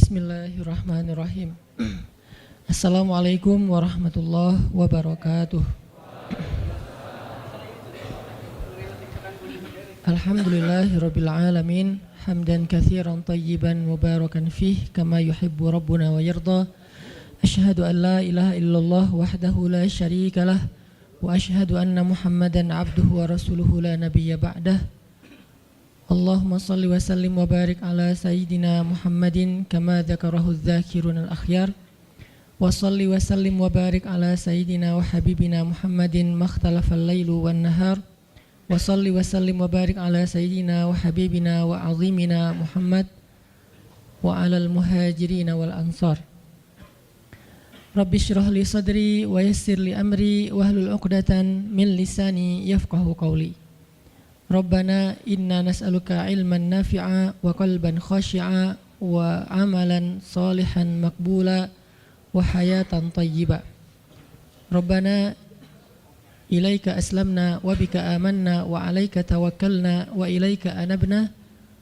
Bismillahirrahmanirrahim. Assalamualaikum warahmatullahi wabarakatuh. Alhamdulillahirabbil alamin, hamdan katsiran tayyiban mubarakan fih kama yuhibbu rabbuna wa yarda. Asyhadu an la ilaha illallah wahdahu la syarikalah wa asyhadu anna Muhammadan abduhu wa rasuluhu la nabiyya ba'dah. Allahumma salli wa sallim wa barik ala sayyidina Muhammadin kama dzakarahu dzakirun al-akhyar. Wa salli wa sallim wa barik ala sayyidina wa habibina Muhammadin makhtalafal lailu wan nahar. Wa salli wa sallim wa barik ala sayyidina wa habibina wa azimina Muhammad wa alal muhajirina wal ansar. Rabbi shrah li sadri wa yassir li amri wahlul 'uqdatan min lisani yafqahu qawli. Rabbana inna nas'aluka ilman nafi'a wa qalban khashi'a wa amalan salihan maqbula wa hayatan tayyiba. Rabbana ilaika aslamna wa bika amanna wa alaika tawakkalna wa ilaika anabna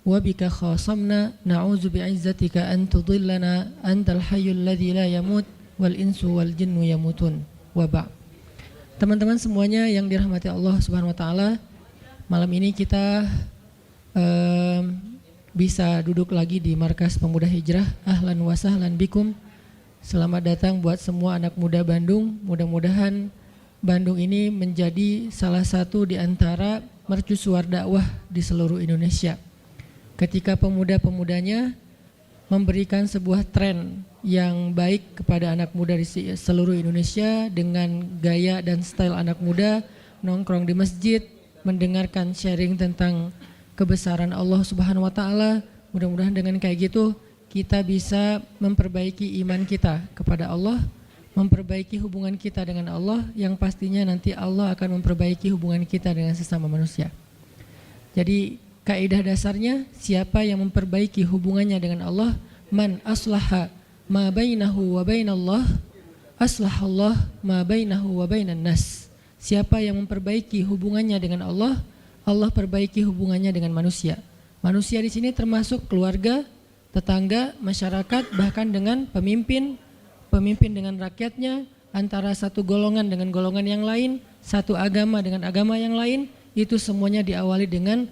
wa bika khasamna na'udzu bi'izzatika an tudillana antal hayyul ladzi la yamut wal insu wal jinnu yamutun wa ba'. Teman-teman semuanya yang dirahmati Allah Subhanahu wa taala, malam ini kita bisa duduk lagi di Markas Pemuda Hijrah. Ahlan wa sahlan bikum. Selamat datang buat semua anak muda Bandung. Mudah-mudahan Bandung ini menjadi salah satu di antara mercusuar dakwah di seluruh Indonesia. Ketika pemuda-pemudanya memberikan sebuah tren yang baik kepada anak muda di seluruh Indonesia dengan gaya dan style anak muda, nongkrong di masjid, mendengarkan sharing tentang kebesaran Allah Subhanahu wa taala. Mudah-mudahan dengan kayak gitu kita bisa memperbaiki iman kita kepada Allah, memperbaiki hubungan kita dengan Allah, yang pastinya nanti Allah akan memperbaiki hubungan kita dengan sesama manusia. Jadi kaidah dasarnya, siapa yang memperbaiki hubungannya dengan Allah, man aslaha ma bainahu wa bainallah aslahallah ma bainahu wa bainan nas. Siapa yang memperbaiki hubungannya dengan Allah, Allah perbaiki hubungannya dengan manusia. Manusia di sini termasuk keluarga, tetangga, masyarakat, bahkan dengan pemimpin dengan rakyatnya, antara satu golongan dengan golongan yang lain, satu agama dengan agama yang lain. Itu semuanya diawali dengan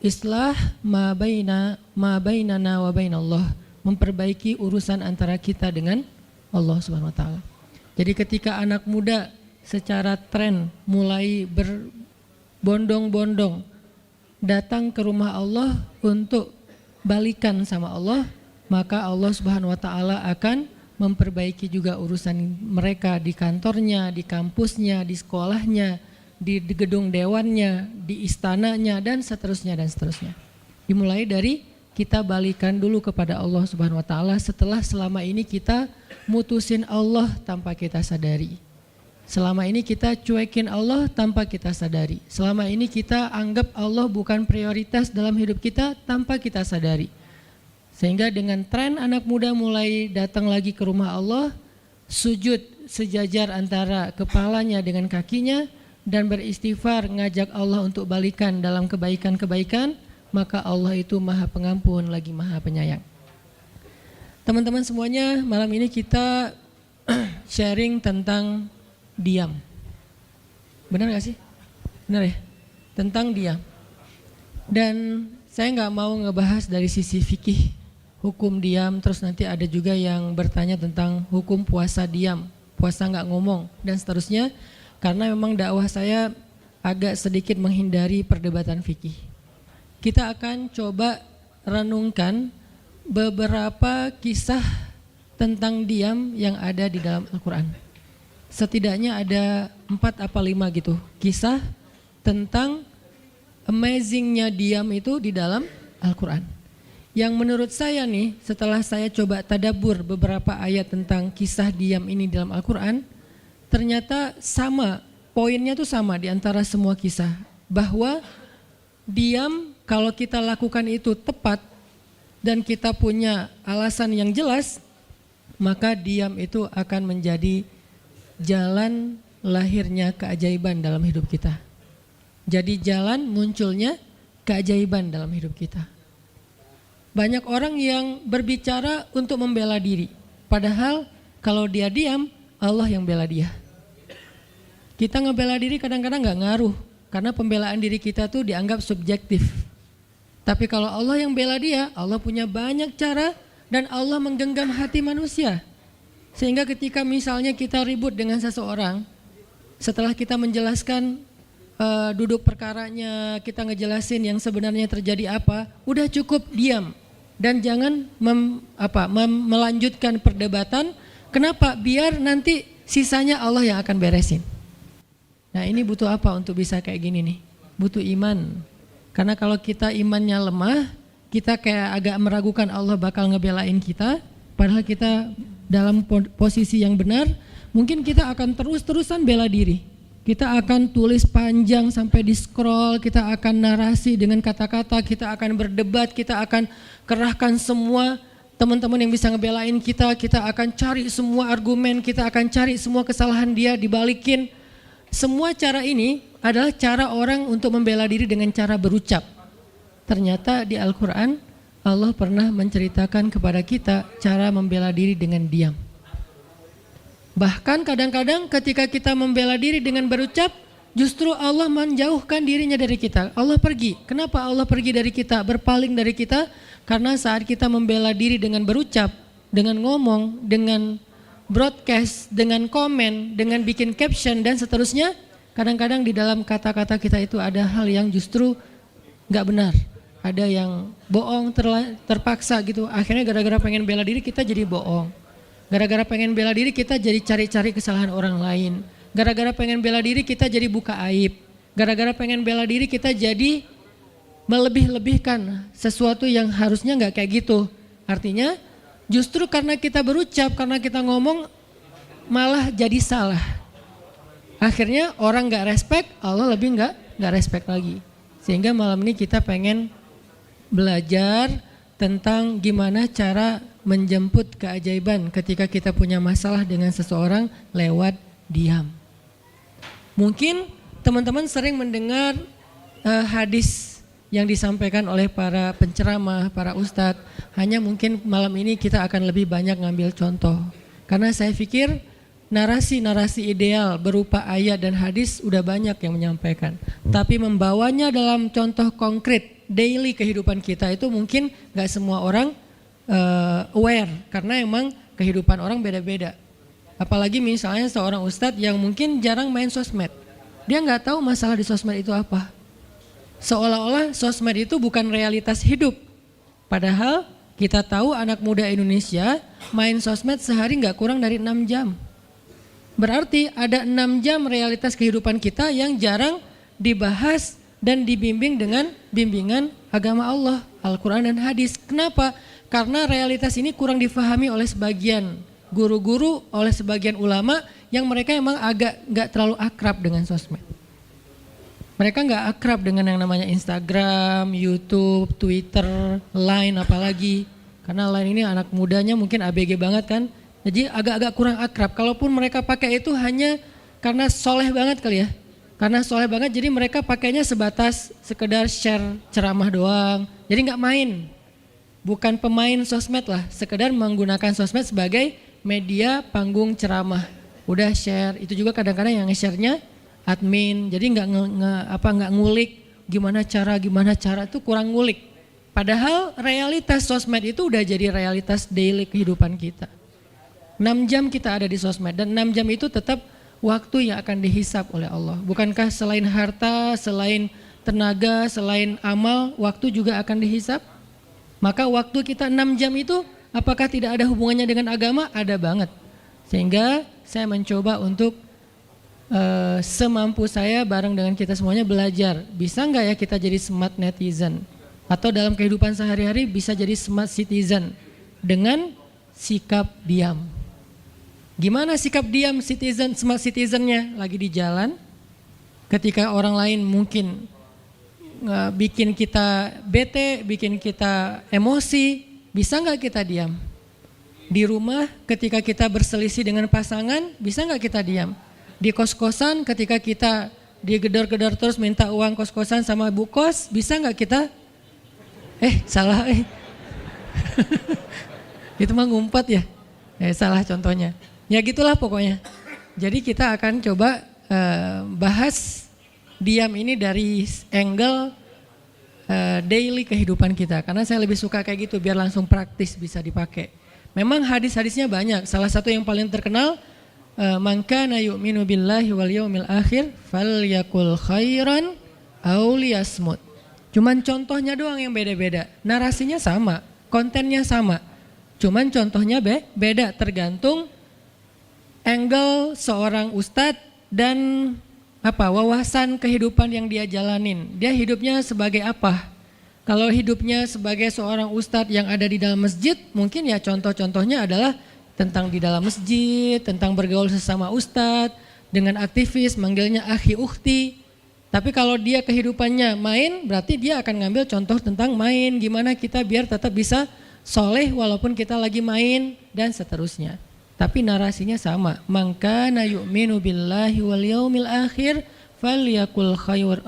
islah ma bainana wa bainallah, memperbaiki urusan antara kita dengan Allah Subhanahu wa taala. Jadi ketika anak muda secara tren mulai berbondong-bondong datang ke rumah Allah untuk balikan sama Allah, maka Allah Subhanahu wa taala akan memperbaiki juga urusan mereka di kantornya, di kampusnya, di sekolahnya, di gedung dewannya, di istananya, dan seterusnya dan seterusnya. Dimulai dari kita balikan dulu kepada Allah Subhanahu wa taala setelah selama ini kita mutusin Allah tanpa kita sadari. Selama ini kita cuekin Allah tanpa kita sadari. Selama ini kita anggap Allah bukan prioritas dalam hidup kita tanpa kita sadari. Sehingga dengan tren anak muda mulai datang lagi ke rumah Allah, sujud sejajar antara kepalanya dengan kakinya, dan beristighfar ngajak Allah untuk balikan dalam kebaikan-kebaikan, maka Allah itu Maha Pengampun lagi Maha Penyayang. Teman-teman semuanya, malam ini kita sharing tentang diam. Benar gak sih? Benar ya? Tentang diam. Dan saya gak mau ngebahas dari sisi fikih hukum diam, terus nanti ada juga yang bertanya tentang hukum puasa diam, puasa gak ngomong, dan seterusnya. Karena memang dakwah saya agak sedikit menghindari perdebatan fikih. Kita akan coba renungkan beberapa kisah tentang diam yang ada di dalam Al-Quran. Setidaknya ada 4 apa 5 gitu kisah tentang amazingnya diam itu di dalam Al-Quran. Yang menurut saya nih, setelah saya coba tadabbur beberapa ayat tentang kisah diam ini dalam Al-Quran, ternyata sama, poinnya tuh sama di antara semua kisah. Bahwa diam kalau kita lakukan itu tepat dan kita punya alasan yang jelas, maka diam itu akan menjadi jalan lahirnya keajaiban dalam hidup kita. Jadi jalan munculnya keajaiban dalam hidup kita. banyak orang yang berbicara untuk membela diri. Padahal kalau dia diam, Allah yang bela dia. Kita ngebela diri kadang-kadang gak ngaruh, karena pembelaan diri kita tuh dianggap subjektif. Tapi kalau Allah yang bela dia, Allah punya banyak cara dan Allah menggenggam hati manusia. Sehingga ketika misalnya kita ribut dengan seseorang, setelah kita menjelaskan duduk perkaranya, kita ngejelasin yang sebenarnya terjadi apa, udah cukup diam. Dan jangan melanjutkan perdebatan. Kenapa? Biar nanti sisanya Allah yang akan beresin. Nah ini butuh apa untuk bisa kayak gini nih? Butuh iman. Karena kalau kita imannya lemah, kita kayak agak meragukan Allah bakal ngebelain kita. Padahal kita dalam posisi yang benar, mungkin kita akan terus-terusan bela diri. Kita akan tulis panjang sampai di scroll, kita akan narasi dengan kata-kata, kita akan berdebat, kita akan kerahkan semua teman-teman yang bisa ngebelain kita akan cari semua argumen, kita akan cari semua kesalahan dia dibalikin. Semua cara ini adalah cara orang untuk membela diri dengan cara berucap. Ternyata di Al-Quran Allah pernah menceritakan kepada kita cara membela diri dengan diam. Bahkan kadang-kadang ketika kita membela diri dengan berucap, justru Allah menjauhkan dirinya dari kita. Allah pergi. Kenapa Allah pergi dari kita, berpaling dari kita? Karena saat kita membela diri dengan berucap, dengan ngomong, dengan broadcast, dengan komen, dengan bikin caption dan seterusnya, kadang-kadang di dalam kata-kata kita itu ada hal yang justru gak benar. Ada yang bohong, terpaksa gitu. Akhirnya gara-gara pengen bela diri kita jadi bohong. Gara-gara pengen bela diri kita jadi cari-cari kesalahan orang lain. Gara-gara pengen bela diri kita jadi buka aib. Gara-gara pengen bela diri kita jadi melebih-lebihkan sesuatu yang harusnya gak kayak gitu. Artinya justru karena kita berucap, karena kita ngomong malah jadi salah. Akhirnya orang gak respect, Allah lebih gak respect lagi. Sehingga malam ini kita pengen belajar tentang gimana cara menjemput keajaiban ketika kita punya masalah dengan seseorang lewat diam. Mungkin teman-teman sering mendengar hadis yang disampaikan oleh para penceramah, para ustadz. Hanya mungkin malam ini kita akan lebih banyak ngambil contoh. Karena saya pikir narasi-narasi ideal berupa ayat dan hadis udah banyak yang menyampaikan. Tapi membawanya dalam contoh konkret daily kehidupan kita itu mungkin gak semua orang aware. Karena emang kehidupan orang beda-beda. Apalagi misalnya seorang ustadz yang mungkin jarang main sosmed. Dia gak tahu masalah di sosmed itu apa. Seolah-olah sosmed itu bukan realitas hidup. Padahal kita tahu anak muda Indonesia main sosmed sehari gak kurang dari 6 jam. Berarti ada 6 jam realitas kehidupan kita yang jarang dibahas dan dibimbing dengan bimbingan agama Allah, Al-Quran dan hadis. Kenapa? Karena realitas ini kurang difahami oleh sebagian guru-guru, oleh sebagian ulama yang mereka emang agak gak terlalu akrab dengan sosmed. Mereka gak akrab dengan yang namanya Instagram, YouTube, Twitter, Line apalagi. Karena Line ini anak mudanya mungkin ABG banget kan. Jadi agak-agak kurang akrab. Kalaupun mereka pakai itu hanya karena soleh banget kali ya. Karena soleh banget jadi mereka pakainya sebatas sekedar share ceramah doang. Jadi gak main. Bukan pemain sosmed lah. Sekedar menggunakan sosmed sebagai media panggung ceramah. Udah share. Itu juga kadang-kadang yang nge-share-nya admin, jadi nggak ngulik gimana cara itu kurang ngulik. Padahal realitas sosmed itu udah jadi realitas daily kehidupan kita. 6 jam kita ada di sosmed dan 6 jam itu tetap waktu yang akan dihisap oleh Allah. Bukankah selain harta, selain tenaga, selain amal, waktu juga akan dihisap? Maka waktu kita 6 jam itu apakah tidak ada hubungannya dengan agama? Ada banget. Sehingga saya mencoba untuk semampu saya bareng dengan kita semuanya belajar. Bisa nggak ya kita jadi smart netizen? Atau dalam kehidupan sehari-hari bisa jadi smart citizen dengan sikap diam. Gimana sikap diam citizen, smart citizennya? Lagi di jalan, ketika orang lain mungkin bikin kita bete, bikin kita emosi, bisa nggak kita diam? Di rumah ketika kita berselisih dengan pasangan, bisa nggak kita diam? Di kos-kosan ketika kita digedor-gedor terus minta uang kos-kosan sama bu kos, bisa nggak kita Itu mah ngumpet ya. Salah contohnya. Ya gitulah pokoknya. Jadi kita akan coba bahas diam ini dari angle daily kehidupan kita. Karena saya lebih suka kayak gitu biar langsung praktis bisa dipakai. Memang hadis-hadisnya banyak. Salah satu yang paling terkenal, man kana yu'minu billahi wal yaumil akhir falyakul khairan aw liyasmut. Cuman contohnya doang yang beda-beda. Narasinya sama, kontennya sama. Cuman contohnya beda tergantung angle seorang ustadz dan wawasan kehidupan yang dia jalanin. Dia hidupnya sebagai apa? Kalau hidupnya sebagai seorang ustadz yang ada di dalam masjid, mungkin ya contoh-contohnya adalah tentang di dalam masjid, tentang bergaul sesama ustadz, dengan aktivis, manggilnya akhi ukhti. Tapi kalau dia kehidupannya main, berarti dia akan ngambil contoh tentang main, gimana kita biar tetap bisa soleh walaupun kita lagi main dan seterusnya. Tapi narasinya sama. Man kana yu'minu billahi wal yaumil akhir falyakul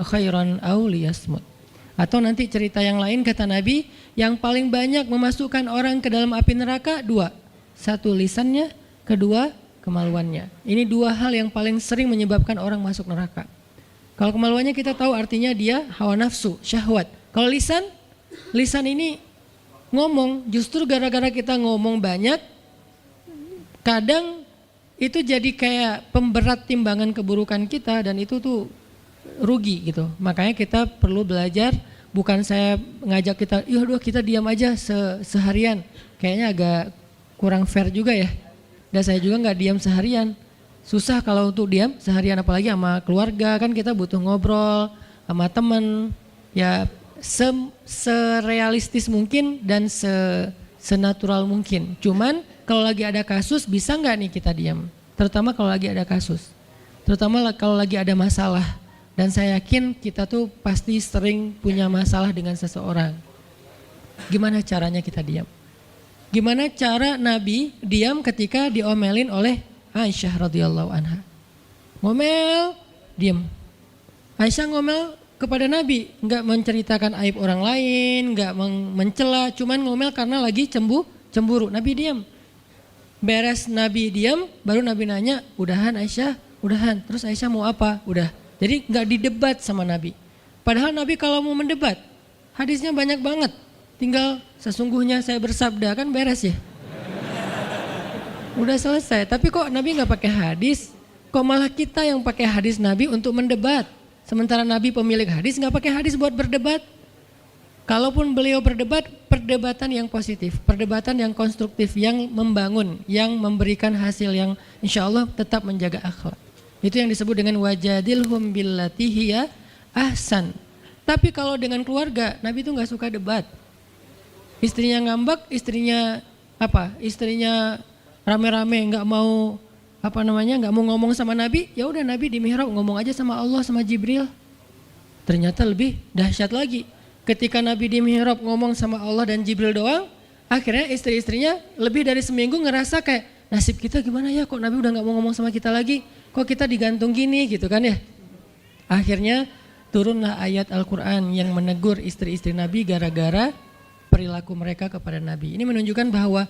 khairan aw liyasmut. Atau nanti cerita yang lain kata Nabi, yang paling banyak memasukkan orang ke dalam api neraka dua. Satu lisannya, kedua kemaluannya. Ini dua hal yang paling sering menyebabkan orang masuk neraka. Kalau kemaluannya kita tahu artinya dia hawa nafsu, syahwat. Kalau lisan ini ngomong, justru gara-gara kita ngomong banyak, kadang itu jadi kayak pemberat timbangan keburukan kita dan itu tuh rugi gitu. Makanya kita perlu belajar, bukan saya ngajak kita, kita diam aja seharian. Kayaknya agak kurang fair juga ya. Dan saya juga nggak diam seharian. Susah kalau untuk diam seharian, apalagi sama keluarga, kan kita butuh ngobrol sama teman. Ya serealistis mungkin dan senatural mungkin. Cuman kalau lagi ada kasus bisa nggak nih kita diam? Terutama kalau lagi ada kasus. Terutama kalau lagi ada masalah. Dan saya yakin kita tuh pasti sering punya masalah dengan seseorang. Gimana caranya kita diam? Gimana cara Nabi diam ketika diomelin oleh Aisyah radhiyallahu anha? Ngomel, diam. Aisyah ngomel kepada Nabi, enggak menceritakan aib orang lain, enggak mencela, cuman ngomel karena lagi cemburu. Nabi diam. Beres Nabi diam, baru Nabi nanya, udahan Aisyah? Udahan. Terus Aisyah mau apa? Udah. Jadi enggak didebat sama Nabi. Padahal Nabi kalau mau mendebat, hadisnya banyak banget. Tinggal sesungguhnya saya bersabda, kan beres ya. Udah selesai, tapi kok Nabi nggak pakai hadis? Kok malah kita yang pakai hadis Nabi untuk mendebat? Sementara Nabi pemilik hadis nggak pakai hadis buat berdebat. Kalaupun beliau berdebat, perdebatan yang positif, perdebatan yang konstruktif, yang membangun, yang memberikan hasil yang insya Allah tetap menjaga akhlak. Itu yang disebut dengan wajadilhum billati hiya ahsan. Tapi kalau dengan keluarga, Nabi itu nggak suka debat. Istrinya ngambek, istrinya rame-rame nggak mau nggak mau ngomong sama Nabi, ya udah Nabi di mihrab ngomong aja sama Allah sama Jibril. Ternyata lebih dahsyat lagi. Ketika Nabi di mihrab ngomong sama Allah dan Jibril doang, akhirnya istri-istrinya lebih dari seminggu ngerasa kayak nasib kita gimana ya, kok Nabi udah nggak mau ngomong sama kita lagi, kok kita digantung gini gitu kan ya. Akhirnya turunlah ayat Al-Quran yang menegur istri-istri Nabi gara-gara perilaku mereka kepada Nabi. Ini menunjukkan bahwa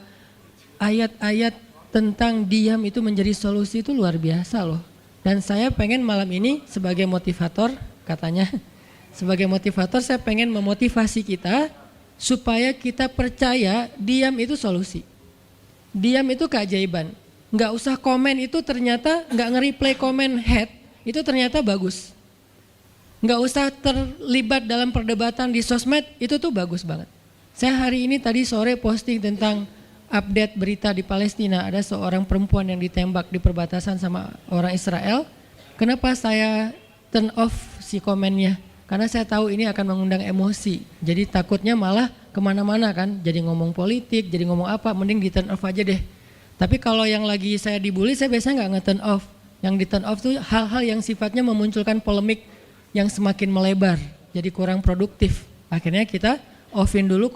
ayat-ayat tentang diam itu menjadi solusi itu luar biasa loh. Dan saya pengen malam ini sebagai motivator, katanya sebagai motivator saya pengen memotivasi kita supaya kita percaya diam itu solusi. Diam itu keajaiban. Nggak usah komen itu ternyata, nggak nge-reply komen head itu ternyata bagus. Nggak usah terlibat dalam perdebatan di sosmed, itu tuh bagus banget. Saya hari ini tadi sore posting tentang update berita di Palestina, ada seorang perempuan yang ditembak di perbatasan sama orang Israel. Kenapa saya turn off si komennya? Karena saya tahu ini akan mengundang emosi. Jadi takutnya malah kemana-mana kan, jadi ngomong politik, jadi ngomong apa, mending di turn off aja deh. Tapi kalau yang lagi saya dibully, saya biasanya nggak nge-turn off. Yang di turn off tuh hal-hal yang sifatnya memunculkan polemik yang semakin melebar, jadi kurang produktif. Akhirnya kita offin dulu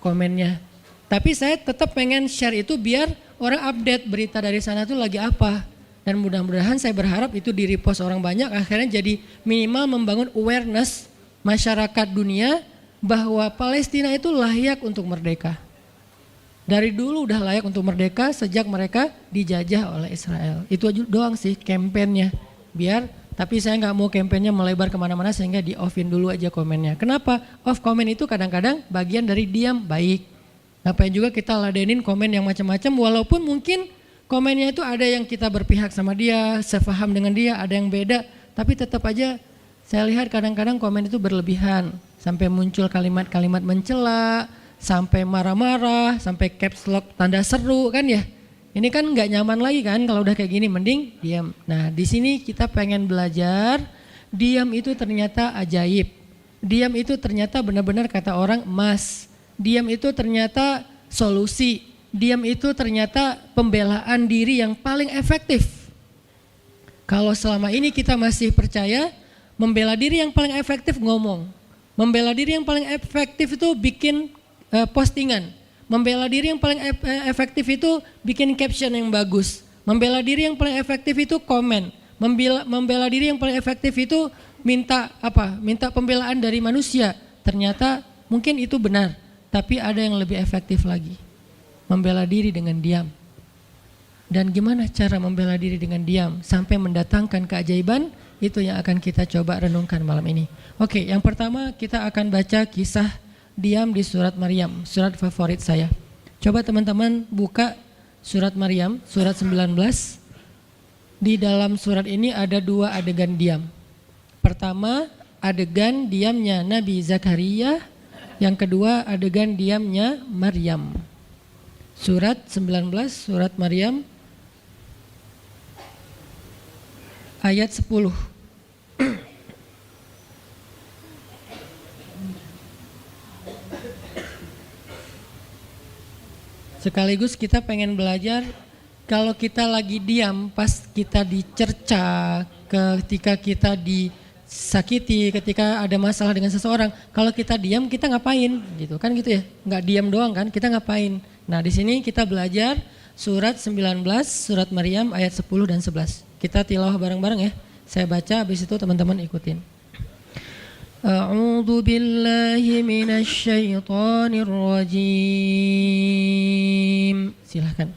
komennya. Tapi saya tetap pengen share itu biar orang update berita dari sana tuh lagi apa. Dan mudah-mudahan saya berharap itu di repost orang banyak, akhirnya jadi minimal membangun awareness masyarakat dunia bahwa Palestina itu layak untuk merdeka. Dari dulu udah layak untuk merdeka sejak mereka dijajah oleh Israel. Itu aja doang sih kampanyenya. Tapi saya nggak mau kampanyenya melebar kemana-mana sehingga di offin dulu aja komennya. Kenapa? Off komen itu kadang-kadang bagian dari diam baik. Ngapain juga kita ladenin komen yang macam-macam walaupun mungkin komennya itu ada yang kita berpihak sama dia, sepaham dengan dia, ada yang beda. Tapi tetap aja saya lihat kadang-kadang komen itu berlebihan. Sampai muncul kalimat-kalimat mencela, sampai marah-marah, sampai caps lock tanda seru kan ya. Ini kan nggak nyaman lagi kan kalau udah kayak gini, mending diam. Nah di sini kita pengen belajar, diam itu ternyata ajaib. Diam itu ternyata benar-benar kata orang emas. Diam itu ternyata solusi. Diam itu ternyata pembelaan diri yang paling efektif. Kalau selama ini kita masih percaya membela diri yang paling efektif ngomong. Membela diri yang paling efektif itu bikin postingan. Membela diri yang paling efektif itu bikin caption yang bagus. Membela diri yang paling efektif itu komen. Membela diri yang paling efektif itu minta pembelaan dari manusia. Ternyata mungkin itu benar, tapi ada yang lebih efektif lagi. Membela diri dengan diam. Dan gimana cara membela diri dengan diam sampai mendatangkan keajaiban? Itu yang akan kita coba renungkan malam ini. Oke, yang pertama kita akan baca kisah diam di surat Maryam, surat favorit saya. Coba teman-teman buka surat Maryam, surat 19. Di dalam surat ini ada 2 adegan diam. Pertama, adegan diamnya Nabi Zakaria. Yang kedua, adegan diamnya Maryam. Surat 19, surat Maryam, ayat 10. Sekaligus kita pengen belajar kalau kita lagi diam pas kita dicerca, ketika kita disakiti, ketika ada masalah dengan seseorang, kalau kita diam kita ngapain gitu kan gitu ya, nggak diam doang kan, kita ngapain. Nah di sini kita belajar surat 19, surat Maryam ayat 10 dan 11. Kita tilawah bareng-bareng ya, saya baca habis itu teman-teman ikutin. A'udzu billahi minasy syaithanir rajim. Silakan.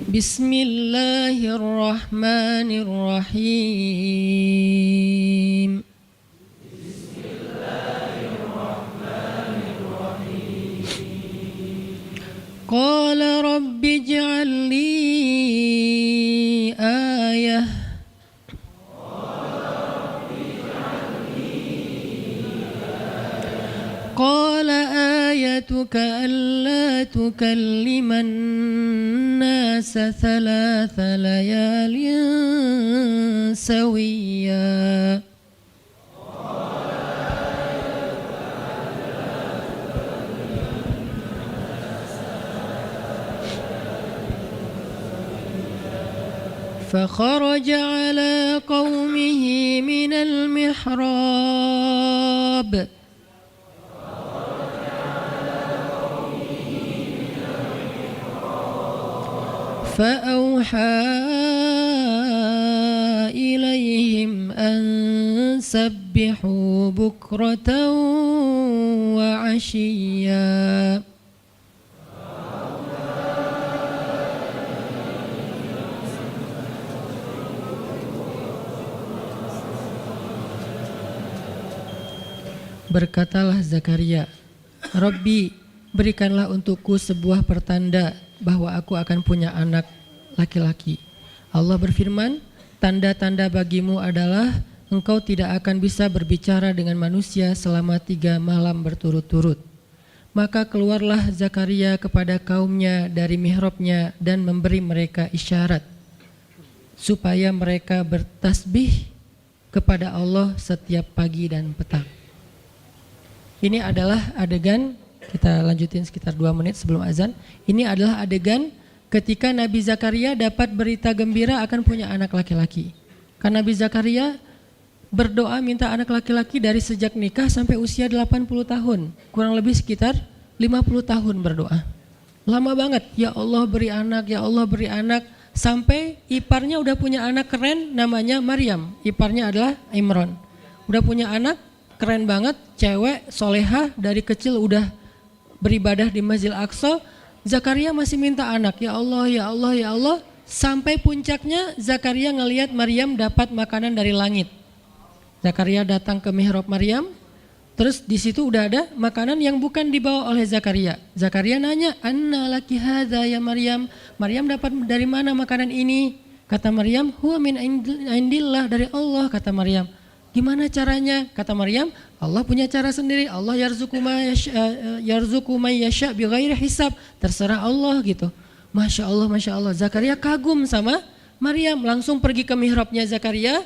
Bismillahirrahmanirrahim. Qala rabbi ij'al li ayah. Qala ayatuka alla tukalliman nasa thalatha layalin sawiyya. فخرج على قومه من المحراب فأوحى إليهم أن سبحوا بكرة وعشيا. Berkatalah Zakaria, Rabbi, berikanlah untukku sebuah pertanda bahwa aku akan punya anak laki-laki. Allah berfirman, tanda-tanda bagimu adalah engkau tidak akan bisa berbicara dengan manusia selama 3 malam berturut-turut. Maka keluarlah Zakaria kepada kaumnya dari mihrabnya dan memberi mereka isyarat supaya mereka bertasbih kepada Allah setiap pagi dan petang. Ini adalah adegan, kita lanjutin sekitar 2 menit sebelum azan. Ini adalah adegan ketika Nabi Zakaria dapat berita gembira akan punya anak laki-laki. Karena Nabi Zakaria berdoa minta anak laki-laki dari sejak nikah sampai usia 80 tahun. Kurang lebih sekitar 50 tahun berdoa. Lama banget, ya Allah beri anak, ya Allah beri anak. Sampai iparnya udah punya anak keren namanya Maryam. Iparnya adalah Imran. udah punya anak, keren banget, cewek, solehah, dari kecil udah beribadah di Masjidil Aqsa. Zakaria masih minta anak, ya Allah, ya Allah, ya Allah. Sampai puncaknya Zakaria ngelihat Maryam dapat makanan dari langit. Zakaria datang ke mihrab Maryam, terus di situ udah ada makanan yang bukan dibawa oleh Zakaria. Zakaria nanya, "Anna laki hadza ya Maryam?" Maryam dapat dari mana makanan ini? Kata Maryam, "Huwa min indillah," dari Allah, kata Maryam. Gimana caranya? Kata Maryam, Allah punya cara sendiri. Allah yarzuqu may yasha bighairi hisab. Terserah Allah gitu. Masya Allah, Masya Allah. Zakaria kagum sama Maryam, langsung pergi ke mihrabnya Zakaria,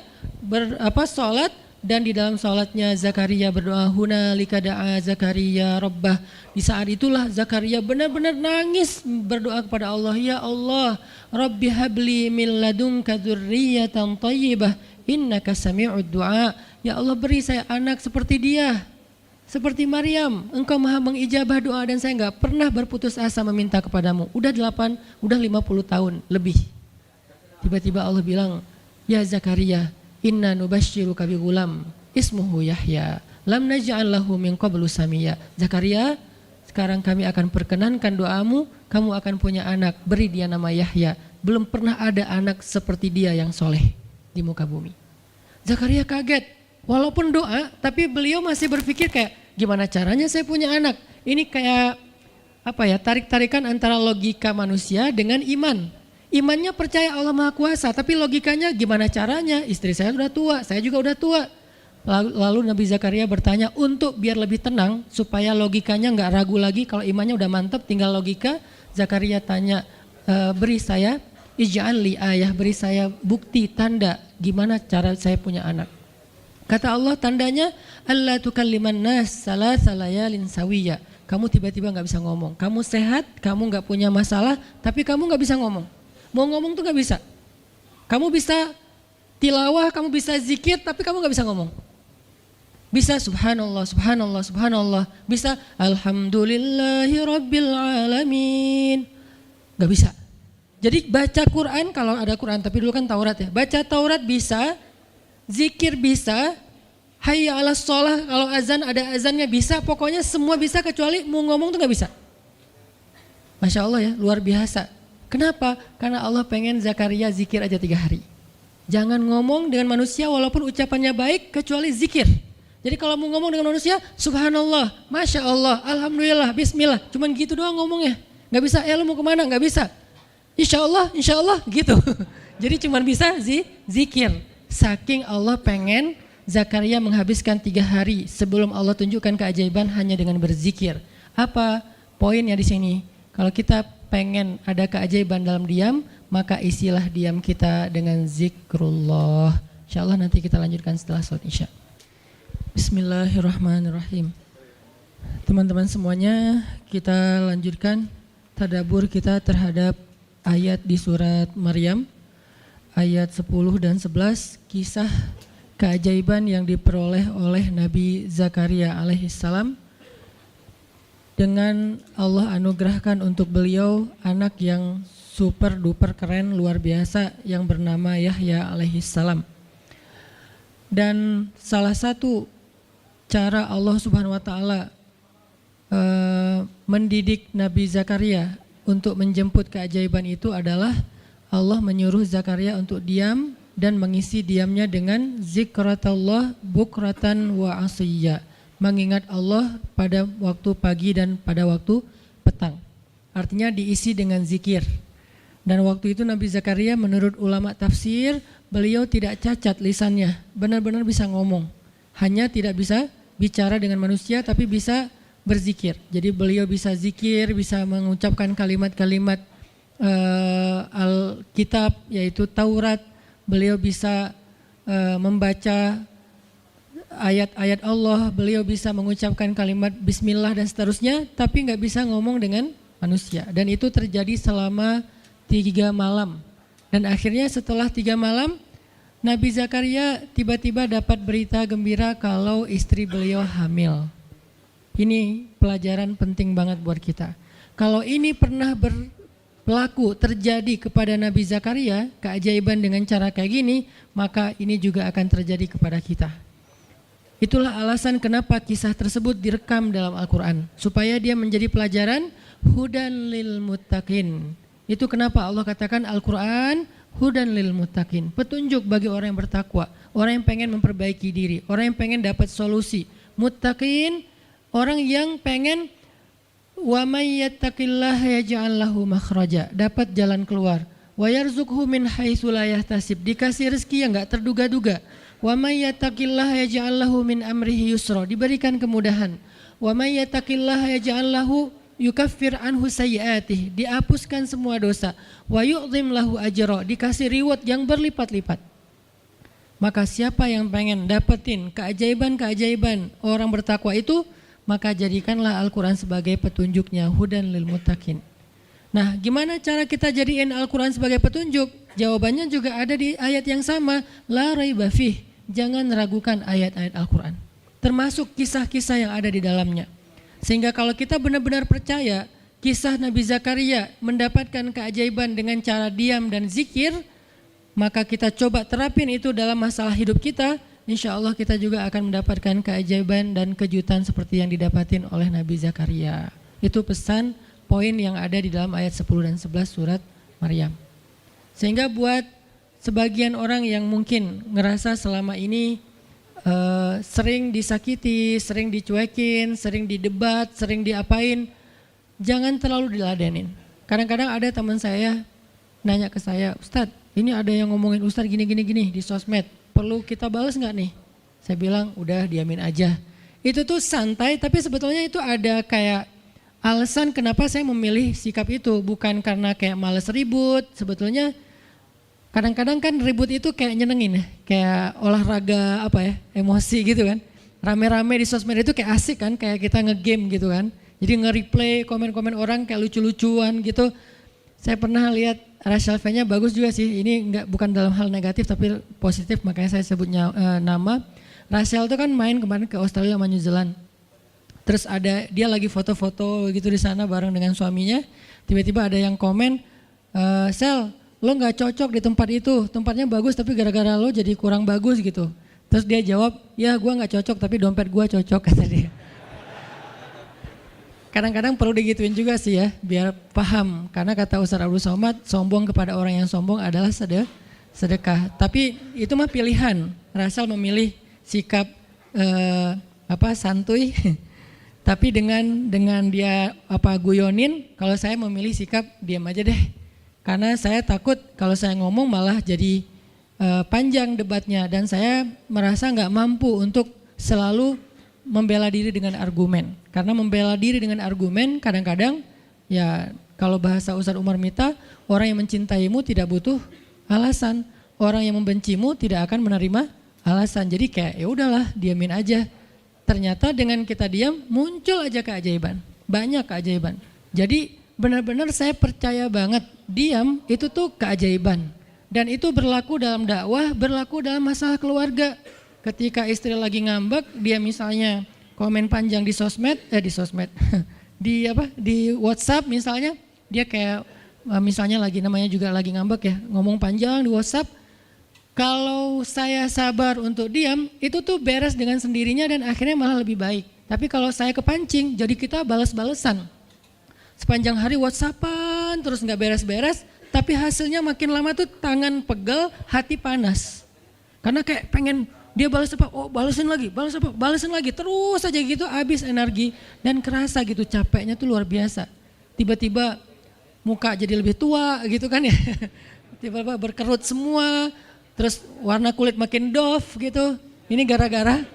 sholat, dan di dalam sholatnya Zakaria berdoa, hunalika da'a Zakaria rabbah. Di saat itulah Zakaria benar-benar nangis berdoa kepada Allah, ya Allah, Rabbi habli min ladunka dzurriyyatan thayyibah innaka sami'ud du'a. Ya Allah, beri saya anak seperti dia, seperti Maryam. Engkau maha mengijabah doa dan saya enggak pernah berputus asa meminta kepadamu. Udah 50 tahun lebih. Tiba-tiba Allah bilang, ya Zakaria, inna nubashiruka bi gulam ismuhu Yahya lam naj'al lahu min qablu samia. Zakaria, sekarang kami akan perkenankan doamu, kamu akan punya anak, beri dia nama Yahya. Belum pernah ada anak seperti dia yang soleh di muka bumi. Zakaria kaget, walaupun doa, tapi beliau masih berpikir kayak, gimana caranya saya punya anak? Ini kayak tarik-tarikan antara logika manusia dengan iman. Imannya percaya Allah Maha Kuasa, tapi logikanya gimana caranya? Istri saya udah tua, saya juga udah tua. Lalu Nabi Zakaria bertanya untuk biar lebih tenang, supaya logikanya nggak ragu lagi. Kalau imannya udah mantap, tinggal logika. Zakaria tanya, beri saya ij'al li ayah, beri saya bukti, tanda gimana cara saya punya anak. Kata Allah, tandanya alla tukalliman nas salasa layalin sawiya. Kamu tiba-tiba nggak bisa ngomong. Kamu sehat, kamu nggak punya masalah, tapi kamu nggak bisa ngomong. Mau ngomong tuh nggak bisa. Kamu bisa tilawah, kamu bisa zikir, tapi kamu nggak bisa ngomong. Bisa subhanallah, subhanallah, subhanallah. Bisa alhamdulillahi rabbil alamin. Nggak bisa. Jadi baca Quran, kalau ada Quran, tapi dulu kan Taurat ya. Baca Taurat bisa, zikir bisa, hayya ala sholah, kalau azan ada azannya bisa, pokoknya semua bisa kecuali mau ngomong tuh nggak bisa. Masya Allah ya, luar biasa. Kenapa? Karena Allah pengen Zakaria zikir aja 3 hari. Jangan ngomong dengan manusia walaupun ucapannya baik kecuali zikir. Jadi kalau mau ngomong dengan manusia, subhanallah, masya Allah, alhamdulillah, bismillah. Cuman gitu doang ngomongnya. Gak bisa, lu mau kemana? Gak bisa. Insya Allah gitu. Jadi cuman bisa zikir. Saking Allah pengen Zakaria menghabiskan 3 hari sebelum Allah tunjukkan keajaiban hanya dengan berzikir. Apa poinnya di sini? Kalau kita pengen ada keajaiban dalam diam, maka isilah diam kita dengan zikrullah. Insyaallah nanti kita lanjutkan setelah sholat isya. Bismillahirrahmanirrahim. Teman-teman semuanya, kita lanjutkan tadabbur kita terhadap ayat di surat Maryam, ayat 10 dan 11, kisah keajaiban yang diperoleh oleh Nabi Zakaria alaihissalam. Dengan Allah anugerahkan untuk beliau anak yang super duper keren luar biasa yang bernama Yahya alaihissalam. Dan salah satu cara Allah subhanahu wa ta'ala mendidik Nabi Zakaria untuk menjemput keajaiban itu adalah Allah menyuruh Zakaria untuk diam dan mengisi diamnya dengan zikratullah bukratan wa asiyya, mengingat Allah pada waktu pagi dan pada waktu petang. Artinya diisi dengan zikir. Dan waktu itu Nabi Zakaria menurut ulama tafsir, beliau tidak cacat lisannya, benar-benar bisa ngomong. Hanya tidak bisa bicara dengan manusia tapi bisa berzikir. Jadi beliau bisa zikir, bisa mengucapkan kalimat-kalimat Alkitab yaitu Taurat. Beliau bisa membaca ayat-ayat Allah, beliau bisa mengucapkan kalimat bismillah dan seterusnya, tapi nggak bisa ngomong dengan manusia. Dan itu terjadi selama 3 malam. Dan akhirnya setelah 3 malam, Nabi Zakaria tiba-tiba dapat berita gembira kalau istri beliau hamil. Ini pelajaran penting banget buat kita. Kalau ini pernah berlaku terjadi kepada Nabi Zakaria, keajaiban dengan cara kayak gini, maka ini juga akan terjadi kepada kita. Itulah alasan kenapa kisah tersebut direkam dalam Al-Quran, supaya dia menjadi pelajaran hudan lil muttaqin. Itu kenapa Allah katakan Al-Quran hudan lil muttaqin, petunjuk bagi orang yang bertakwa, orang yang pengen memperbaiki diri, orang yang pengen dapat solusi. Muttaqin, orang yang pengen wa may yattaqillaha yaj'al lahu makhraja, dapat jalan keluar. Wa yarzuqhu min haitsu la yahtasib, dikasih rezeki yang enggak terduga-duga. Wa may yattaqillaha yaj'al lahu min amrihi yusra, diberikan kemudahan. Wa may yattaqillaha yaj'al lahu yukaffir anhu sayyi'atih, dihapuskan semua dosa. Wa yu'zim lahu ajra, dikasih reward yang berlipat-lipat. Maka siapa yang pengen dapetin keajaiban-keajaiban orang bertakwa itu, maka jadikanlah Al-Quran sebagai petunjuknya, hudan lil muttaqin. Nah, gimana cara kita jadiin Al-Quran sebagai petunjuk? Jawabannya juga ada di ayat yang sama, la raiba fih, jangan ragukan ayat-ayat Al-Quran, termasuk kisah-kisah yang ada di dalamnya. Sehingga kalau kita benar-benar percaya kisah Nabi Zakaria mendapatkan keajaiban dengan cara diam dan zikir, maka kita coba terapin itu dalam masalah hidup kita, insya Allah kita juga akan mendapatkan keajaiban dan kejutan seperti yang didapatin oleh Nabi Zakaria. Itu pesan poin yang ada di dalam ayat 10 dan 11 surat Maryam. Sehingga buat sebagian orang yang mungkin ngerasa selama ini sering disakiti, sering dicuekin, sering didebat, sering diapain, jangan terlalu diladenin. Kadang-kadang ada teman saya nanya ke saya, Ustadz, ini ada yang ngomongin Ustadz gini di sosmed, perlu kita balas nggak nih? Saya bilang udah diamin aja. Itu tuh santai, tapi sebetulnya itu ada kayak alasan kenapa saya memilih sikap itu, bukan karena kayak males ribut. Sebetulnya kadang-kadang kan ribut itu kayak nyenengin ya, kayak olahraga apa ya, emosi gitu kan. Rame-rame di sosmed itu kayak asik kan, kayak kita ngegame gitu kan. Jadi nge-replay komen-komen orang kayak lucu-lucuan gitu. Saya pernah lihat Rachel V-nya bagus juga sih, ini bukan dalam hal negatif tapi positif, makanya saya sebutnya nama. Rachel itu kan main kemarin ke Australia sama New Zealand. Terus ada dia lagi foto-foto gitu di sana bareng dengan suaminya. Tiba-tiba ada yang komen, Sel, lo nggak cocok di tempat itu, tempatnya bagus tapi gara-gara lo jadi kurang bagus gitu. Terus dia jawab, ya gue nggak cocok tapi dompet gue cocok, kata dia. Kadang-kadang perlu digituin juga sih ya, biar paham. Karena kata Ustaz Abdul Somad, sombong kepada orang yang sombong adalah sedekah. Tapi itu mah pilihan. Rasal memilih sikap santuy. Tapi dengan dia guyonin, kalau saya memilih sikap diam aja deh. Karena saya takut kalau saya ngomong malah jadi panjang debatnya, dan saya merasa nggak mampu untuk selalu membela diri dengan argumen. Karena membela diri dengan argumen kadang-kadang ya kalau bahasa Ustadz Umar Mita, orang yang mencintaimu tidak butuh alasan, orang yang membencimu tidak akan menerima alasan. Jadi kayak ya udahlah, diamin aja. Ternyata dengan kita diam muncul aja keajaiban, banyak keajaiban. Jadi benar-benar saya percaya banget diam itu tuh keajaiban. Dan itu berlaku dalam dakwah, berlaku dalam masalah keluarga. Ketika istri lagi ngambek, dia misalnya komen panjang di sosmed, di WhatsApp misalnya, dia kayak misalnya namanya juga lagi ngambek ya, ngomong panjang di WhatsApp. Kalau saya sabar untuk diam, itu tuh beres dengan sendirinya dan akhirnya malah lebih baik. Tapi kalau saya kepancing, jadi kita balas-balesan. Sepanjang hari WhatsAppan terus nggak beres-beres, tapi hasilnya makin lama tuh tangan pegel, hati panas. Karena kayak pengen dia balas apa, oh balesin lagi, balas apa, balesin lagi, terus aja gitu habis energi dan kerasa gitu capeknya tuh luar biasa. Tiba-tiba muka jadi lebih tua gitu kan ya, tiba-tiba berkerut semua, terus warna kulit makin doff gitu. Ini gara-gara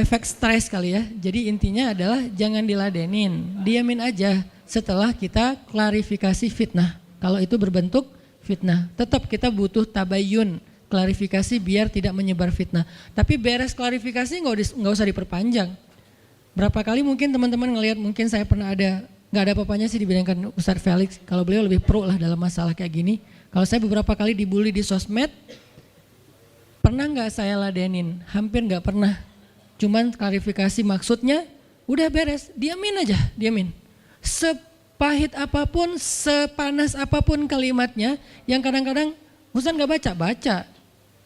efek stres kali ya. Jadi intinya adalah jangan diladenin, diamin aja setelah kita klarifikasi fitnah. Kalau itu berbentuk fitnah, tetap kita butuh tabayun, klarifikasi biar tidak menyebar fitnah. Tapi beres klarifikasi nggak usah diperpanjang. Berapa kali mungkin teman-teman ngelihat, mungkin saya pernah nggak ada apa-apanya sih dibandingkan Ustadz Felix. Kalau beliau lebih pro lah dalam masalah kayak gini. Kalau saya beberapa kali dibully di sosmed, pernah nggak saya ladenin? Hampir nggak pernah. Cuman klarifikasi maksudnya, udah beres, diamin aja, diamin. Sepahit apapun, sepanas apapun kalimatnya, yang kadang-kadang Ustadz nggak baca.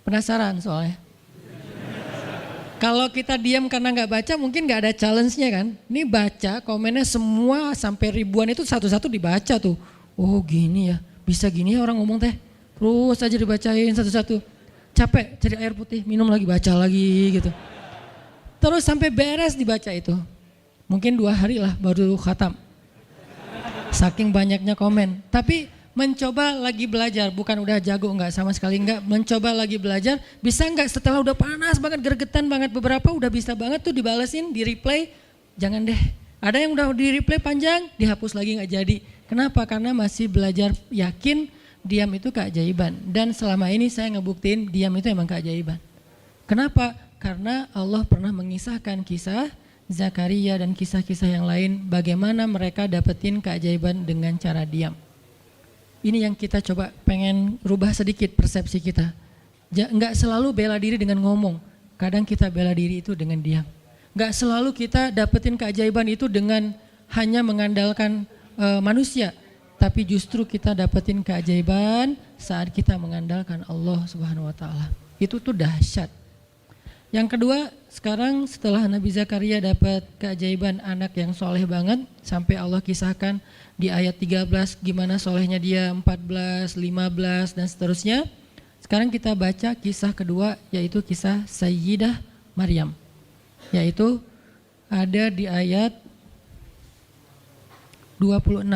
Penasaran soalnya. Kalau kita diam karena nggak baca mungkin nggak ada challenge-nya kan. Ini baca komennya semua sampai ribuan itu satu-satu dibaca tuh. Oh gini ya, bisa gini ya orang ngomong teh. Terus aja dibacain satu-satu. Capek cari air putih, minum lagi, baca lagi gitu. Terus sampai beres dibaca itu. Mungkin 2 hari lah baru khatam. Saking banyaknya komen. Tapi mencoba lagi belajar, bukan udah jago enggak, sama sekali enggak. Mencoba lagi belajar, bisa enggak setelah udah panas banget, gergetan banget beberapa udah bisa banget tuh dibalesin, di replay. Jangan deh, ada yang udah di replay panjang, dihapus lagi enggak jadi. Kenapa? Karena masih belajar yakin diam itu keajaiban. Dan selama ini saya ngebuktiin diam itu emang keajaiban. Kenapa? Karena Allah pernah mengisahkan kisah Zakaria dan kisah-kisah yang lain bagaimana mereka dapetin keajaiban dengan cara diam. Ini yang kita coba pengen rubah sedikit persepsi kita. Enggak selalu bela diri dengan ngomong. Kadang kita bela diri itu dengan diam. Enggak selalu kita dapetin keajaiban itu dengan hanya mengandalkan manusia. Tapi justru kita dapetin keajaiban saat kita mengandalkan Allah Subhanahu wa taala. Itu tuh dahsyat. Yang kedua, sekarang setelah Nabi Zakaria dapat keajaiban anak yang soleh banget, sampai Allah kisahkan di ayat 13 gimana solehnya dia, 14, 15 dan seterusnya. Sekarang kita baca kisah kedua, yaitu kisah Sayyidah Maryam, yaitu ada di ayat 26.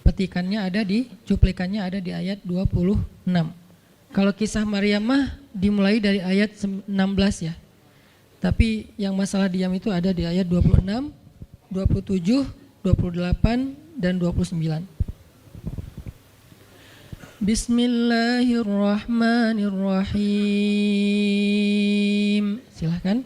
Petikannya ada di, cuplikannya ada di ayat 26. Kalau kisah Maryam mah dimulai dari ayat 16 ya. Tapi yang masalah diam itu ada di ayat 26, 27, 28 dan 29. Bismillahirrahmanirrahim. Silahkan.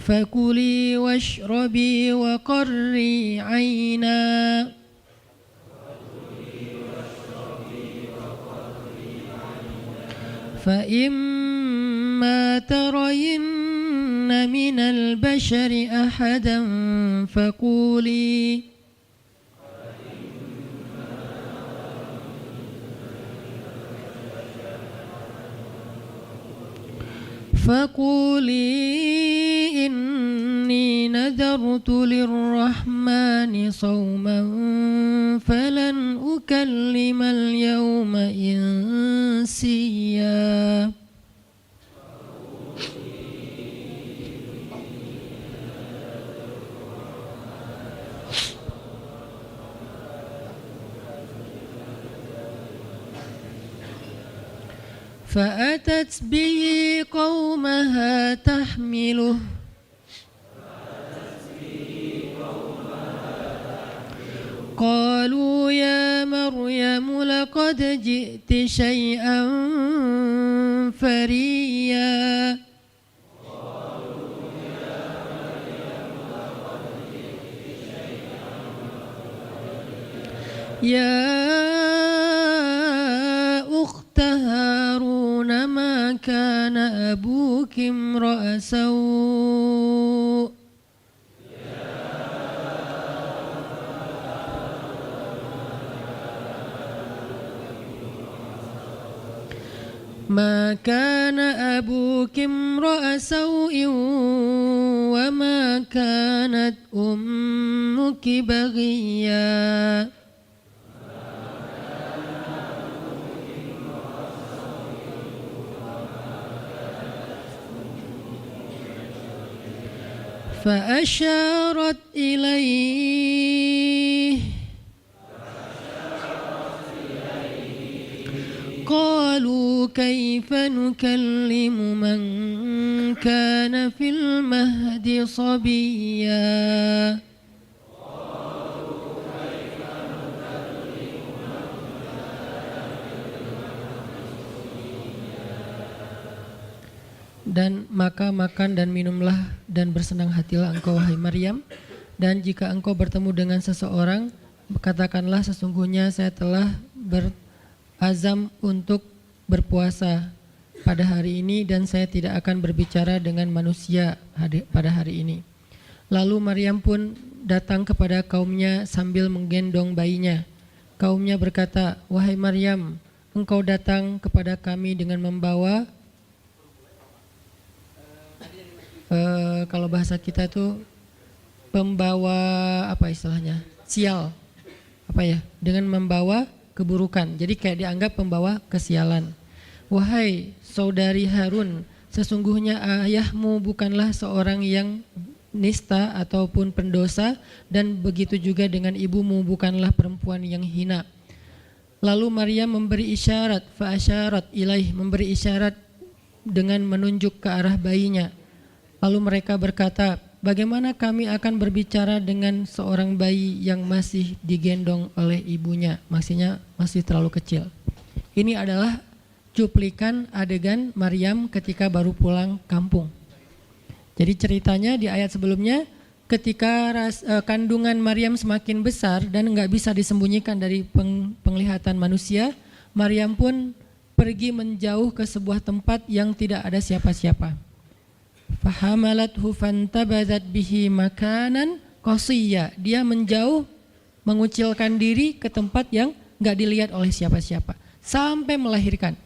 Fakuli washrabi wa qarri aina fa imma tarayinna minal bashari ahadan fakuli inni nadartu lirrahmani sawman falan ukallimal yawma insiya. فأتت به قومها تحمله قالوا يا مريم لقد جئت شيئا فريا يا أخت هارون ما كان أبوك امرأ سوء ما كان أبوك امرأ سوء وما كانت أمك بغيا فأشارت إليه قالوا كيف نكلم من كان في المهد صبيا Dan maka makan dan minumlah dan bersenang hatilah engkau wahai Maryam. Dan jika engkau bertemu dengan seseorang, katakanlah sesungguhnya saya telah berazam untuk berpuasa pada hari ini dan saya tidak akan berbicara dengan manusia pada hari ini. Lalu Maryam pun datang kepada kaumnya sambil menggendong bayinya. kaumnya berkata, "Wahai Maryam, engkau datang kepada kami dengan membawa," kalau bahasa kita tuh pembawa apa istilahnya? Sial. Apa ya? Dengan membawa keburukan. Jadi kayak dianggap pembawa kesialan. "Wahai saudari Harun, sesungguhnya ayahmu bukanlah seorang yang nista ataupun pendosa, dan begitu juga dengan ibumu bukanlah perempuan yang hina." Lalu Maryam memberi isyarat, fa'asyarat ilaih, memberi isyarat dengan menunjuk ke arah bayinya. Lalu mereka berkata, "Bagaimana kami akan berbicara dengan seorang bayi yang masih digendong oleh ibunya?" Maksudnya masih terlalu kecil. Ini adalah cuplikan adegan Maryam ketika baru pulang kampung. Jadi ceritanya di ayat sebelumnya, ketika kandungan Maryam semakin besar dan nggak bisa disembunyikan dari penglihatan manusia, Maryam pun pergi menjauh ke sebuah tempat yang tidak ada siapa-siapa. Fahamalathu fantabadat bihi makanan qasiyya. Dia menjauh, mengucilkan diri ke tempat yang nggak dilihat oleh siapa-siapa sampai melahirkan.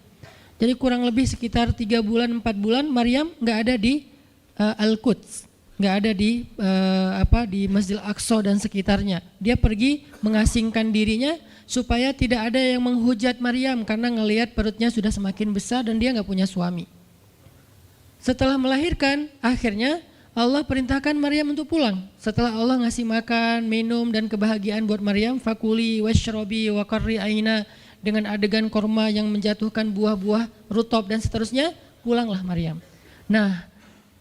Jadi kurang lebih sekitar 3 bulan 4 bulan Maryam nggak ada di Al-Quds, nggak ada di di Masjidil Aqsa dan sekitarnya. Dia pergi mengasingkan dirinya supaya tidak ada yang menghujat Maryam karena ngelihat perutnya sudah semakin besar dan dia nggak punya suami. Setelah melahirkan, akhirnya Allah perintahkan Maryam untuk pulang. Setelah Allah ngasih makan, minum dan kebahagiaan buat Maryam, fakuli washrobi wa qarri aina, dengan adegan korma yang menjatuhkan buah-buah rutop dan seterusnya, pulanglah Maryam. Nah,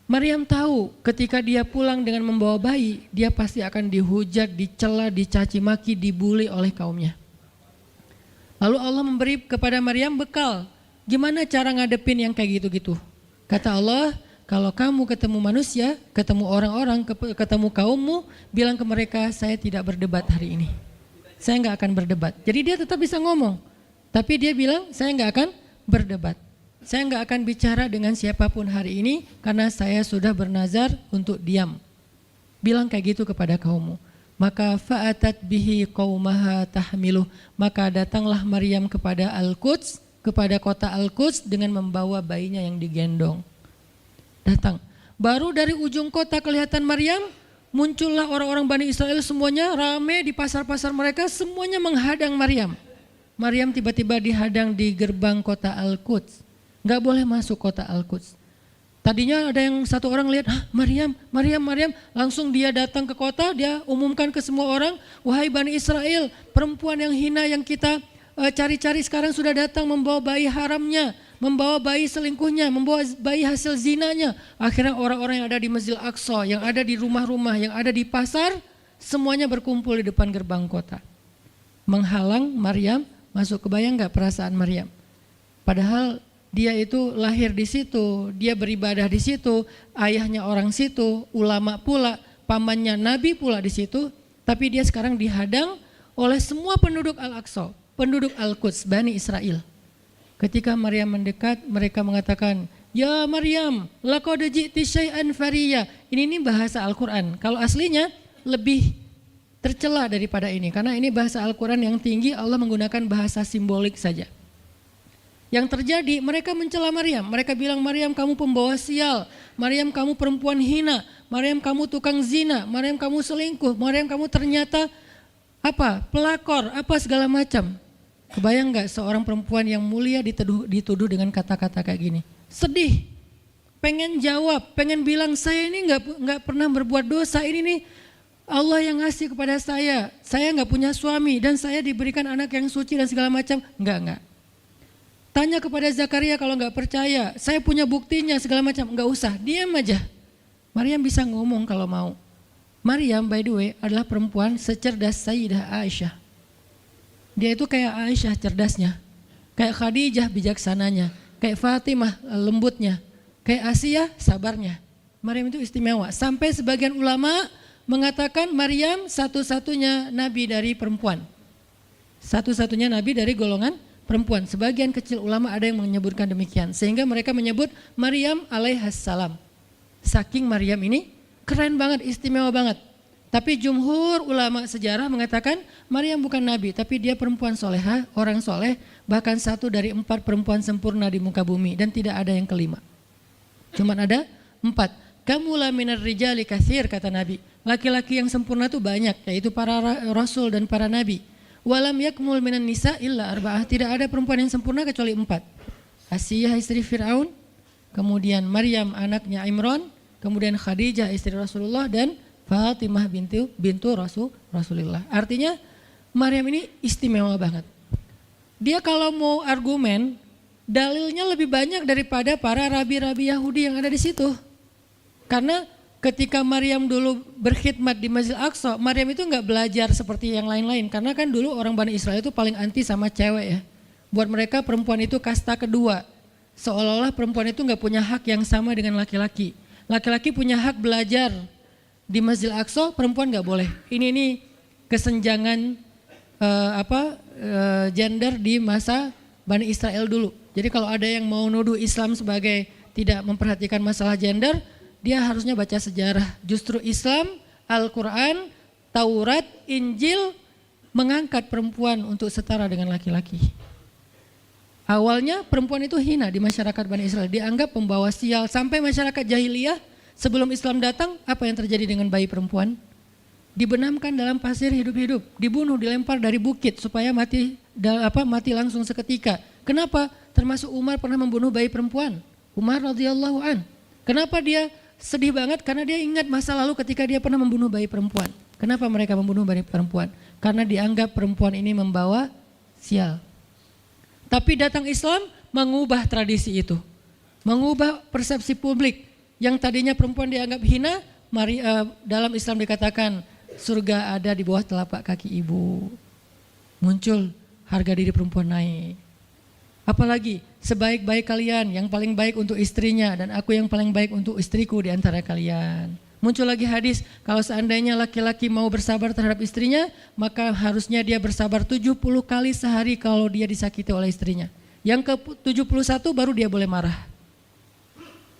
Maryam tahu ketika dia pulang dengan membawa bayi, dia pasti akan dihujat, dicela, dicaci maki, dibully oleh kaumnya. Lalu Allah memberi kepada Maryam bekal. Gimana cara ngadepin yang kayak gitu-gitu? Kata Allah, kalau kamu ketemu manusia, ketemu orang-orang, ketemu kaummu, bilang ke mereka, saya tidak berdebat hari ini. Saya nggak akan berdebat. Jadi dia tetap bisa ngomong, tapi dia bilang, saya nggak akan berdebat. Saya nggak akan bicara dengan siapapun hari ini karena saya sudah bernazar untuk diam. Bilang kayak gitu kepada kaummu. Maka fa'atat bihi qaumaha tahmiluh. Maka datanglah Maryam kepada Al-Quds, kepada kota Al-Quds dengan membawa bayinya yang digendong. Datang. Baru dari ujung kota kelihatan Maryam, muncullah orang-orang Bani Israel semuanya rame di pasar-pasar mereka, semuanya menghadang Maryam. Maryam tiba-tiba dihadang di gerbang kota Al-Quds. Gak boleh masuk kota Al-Quds. Tadinya ada yang satu orang lihat, Maryam, langsung dia datang ke kota, dia umumkan ke semua orang, wahai Bani Israel, perempuan yang hina yang kita cari-cari sekarang sudah datang membawa bayi haramnya, membawa bayi selingkuhnya, membawa bayi hasil zinanya. Akhirnya orang-orang yang ada di Masjidil Aqsa, yang ada di rumah-rumah, yang ada di pasar, semuanya berkumpul di depan gerbang kota. Menghalang Maryam masuk. Kebayang gak perasaan Maryam? Padahal dia itu lahir di situ, dia beribadah di situ, ayahnya orang situ, ulama pula, pamannya Nabi pula di situ, tapi dia sekarang dihadang oleh semua penduduk Al-Aqsa, penduduk Al-Quds, Bani Israel. Ketika Maryam mendekat, mereka mengatakan, "Ya Maryam, laqad ji'ti syai'an fariya." Ini bahasa Al-Quran. Kalau aslinya lebih tercela daripada ini, karena ini bahasa Al-Quran yang tinggi, Allah menggunakan bahasa simbolik saja. Yang terjadi, mereka mencela Maryam. Mereka bilang, Maryam kamu pembawa sial, Maryam kamu perempuan hina, Maryam kamu tukang zina, Maryam kamu selingkuh, Maryam kamu ternyata pelakor, segala macam. Kebayang gak seorang perempuan yang mulia dituduh dengan kata-kata kayak gini? Sedih, pengen jawab, pengen bilang saya ini nggak pernah berbuat dosa, ini nih Allah yang ngasih kepada saya nggak punya suami dan saya diberikan anak yang suci dan segala macam. Enggak. Tanya kepada Zakaria kalau nggak percaya, saya punya buktinya segala macam. Nggak usah, diam aja. Maryam bisa ngomong kalau mau. Maryam by the way adalah perempuan secerdas Sayyidah Aisyah. Dia itu kayak Aisyah cerdasnya, kayak Khadijah bijaksananya, kayak Fatimah lembutnya, kayak Asiyah sabarnya. Maryam itu istimewa. Sampai sebagian ulama mengatakan Maryam satu-satunya nabi dari perempuan. Satu-satunya nabi dari golongan perempuan. Sebagian kecil ulama ada yang menyebutkan demikian. Sehingga mereka menyebut Maryam alaihassalam. Saking Maryam ini keren banget, istimewa banget. Tapi jumhur ulama sejarah mengatakan Maryam bukan nabi, tapi dia perempuan solehah, orang soleh, bahkan satu dari 4 perempuan sempurna di muka bumi dan tidak ada yang kelima. Cuman ada 4. Kamula minar rijali katsir, kata Nabi. Laki-laki yang sempurna itu banyak, yaitu para rasul dan para nabi. Walam yakmul minan nisa illa arba'ah, tidak ada perempuan yang sempurna kecuali 4. Asiyah istri Fir'aun, kemudian Maryam anaknya Imran, kemudian Khadijah istri Rasulullah, dan Fatimah bintu Rasulullah. Artinya Maryam ini istimewa banget. Dia kalau mau argumen, dalilnya lebih banyak daripada para rabi-rabi Yahudi yang ada di situ. Karena ketika Maryam dulu berkhidmat di Masjid Aqsa, Maryam itu nggak belajar seperti yang lain-lain. Karena kan dulu orang Bani Israel itu paling anti sama cewek ya. Buat mereka perempuan itu kasta kedua. Seolah-olah perempuan itu nggak punya hak yang sama dengan laki-laki. Laki-laki punya hak belajar di Masjid Aqsa, perempuan nggak boleh. Ini kesenjangan gender di masa Bani Israel dulu. Jadi kalau ada yang mau nuduh Islam sebagai tidak memperhatikan masalah gender, dia harusnya baca sejarah. Justru Islam, Al-Quran, Taurat, Injil mengangkat perempuan untuk setara dengan laki-laki. Awalnya perempuan itu hina di masyarakat Bani Israel, dianggap pembawa sial. Sampai masyarakat jahiliyah sebelum Islam datang, apa yang terjadi dengan bayi perempuan? Dibenamkan dalam pasir hidup-hidup, dibunuh, dilempar dari bukit supaya mati langsung seketika. Kenapa? Termasuk Umar pernah membunuh bayi perempuan. Umar radhiyallahu an. Kenapa dia sedih banget? Karena dia ingat masa lalu ketika dia pernah membunuh bayi perempuan. Kenapa mereka membunuh bayi perempuan? Karena dianggap perempuan ini membawa sial. Tapi datang Islam mengubah tradisi itu. Mengubah persepsi publik. Yang tadinya perempuan dianggap hina, dalam Islam dikatakan surga ada di bawah telapak kaki ibu. Muncul harga diri perempuan naik. Apalagi sebaik-baik kalian yang paling baik untuk istrinya dan aku yang paling baik untuk istriku di antara kalian. Muncul lagi hadis, kalau seandainya laki-laki mau bersabar terhadap istrinya, maka harusnya dia bersabar 70 kali sehari kalau dia disakiti oleh istrinya. Yang ke-71 baru dia boleh marah.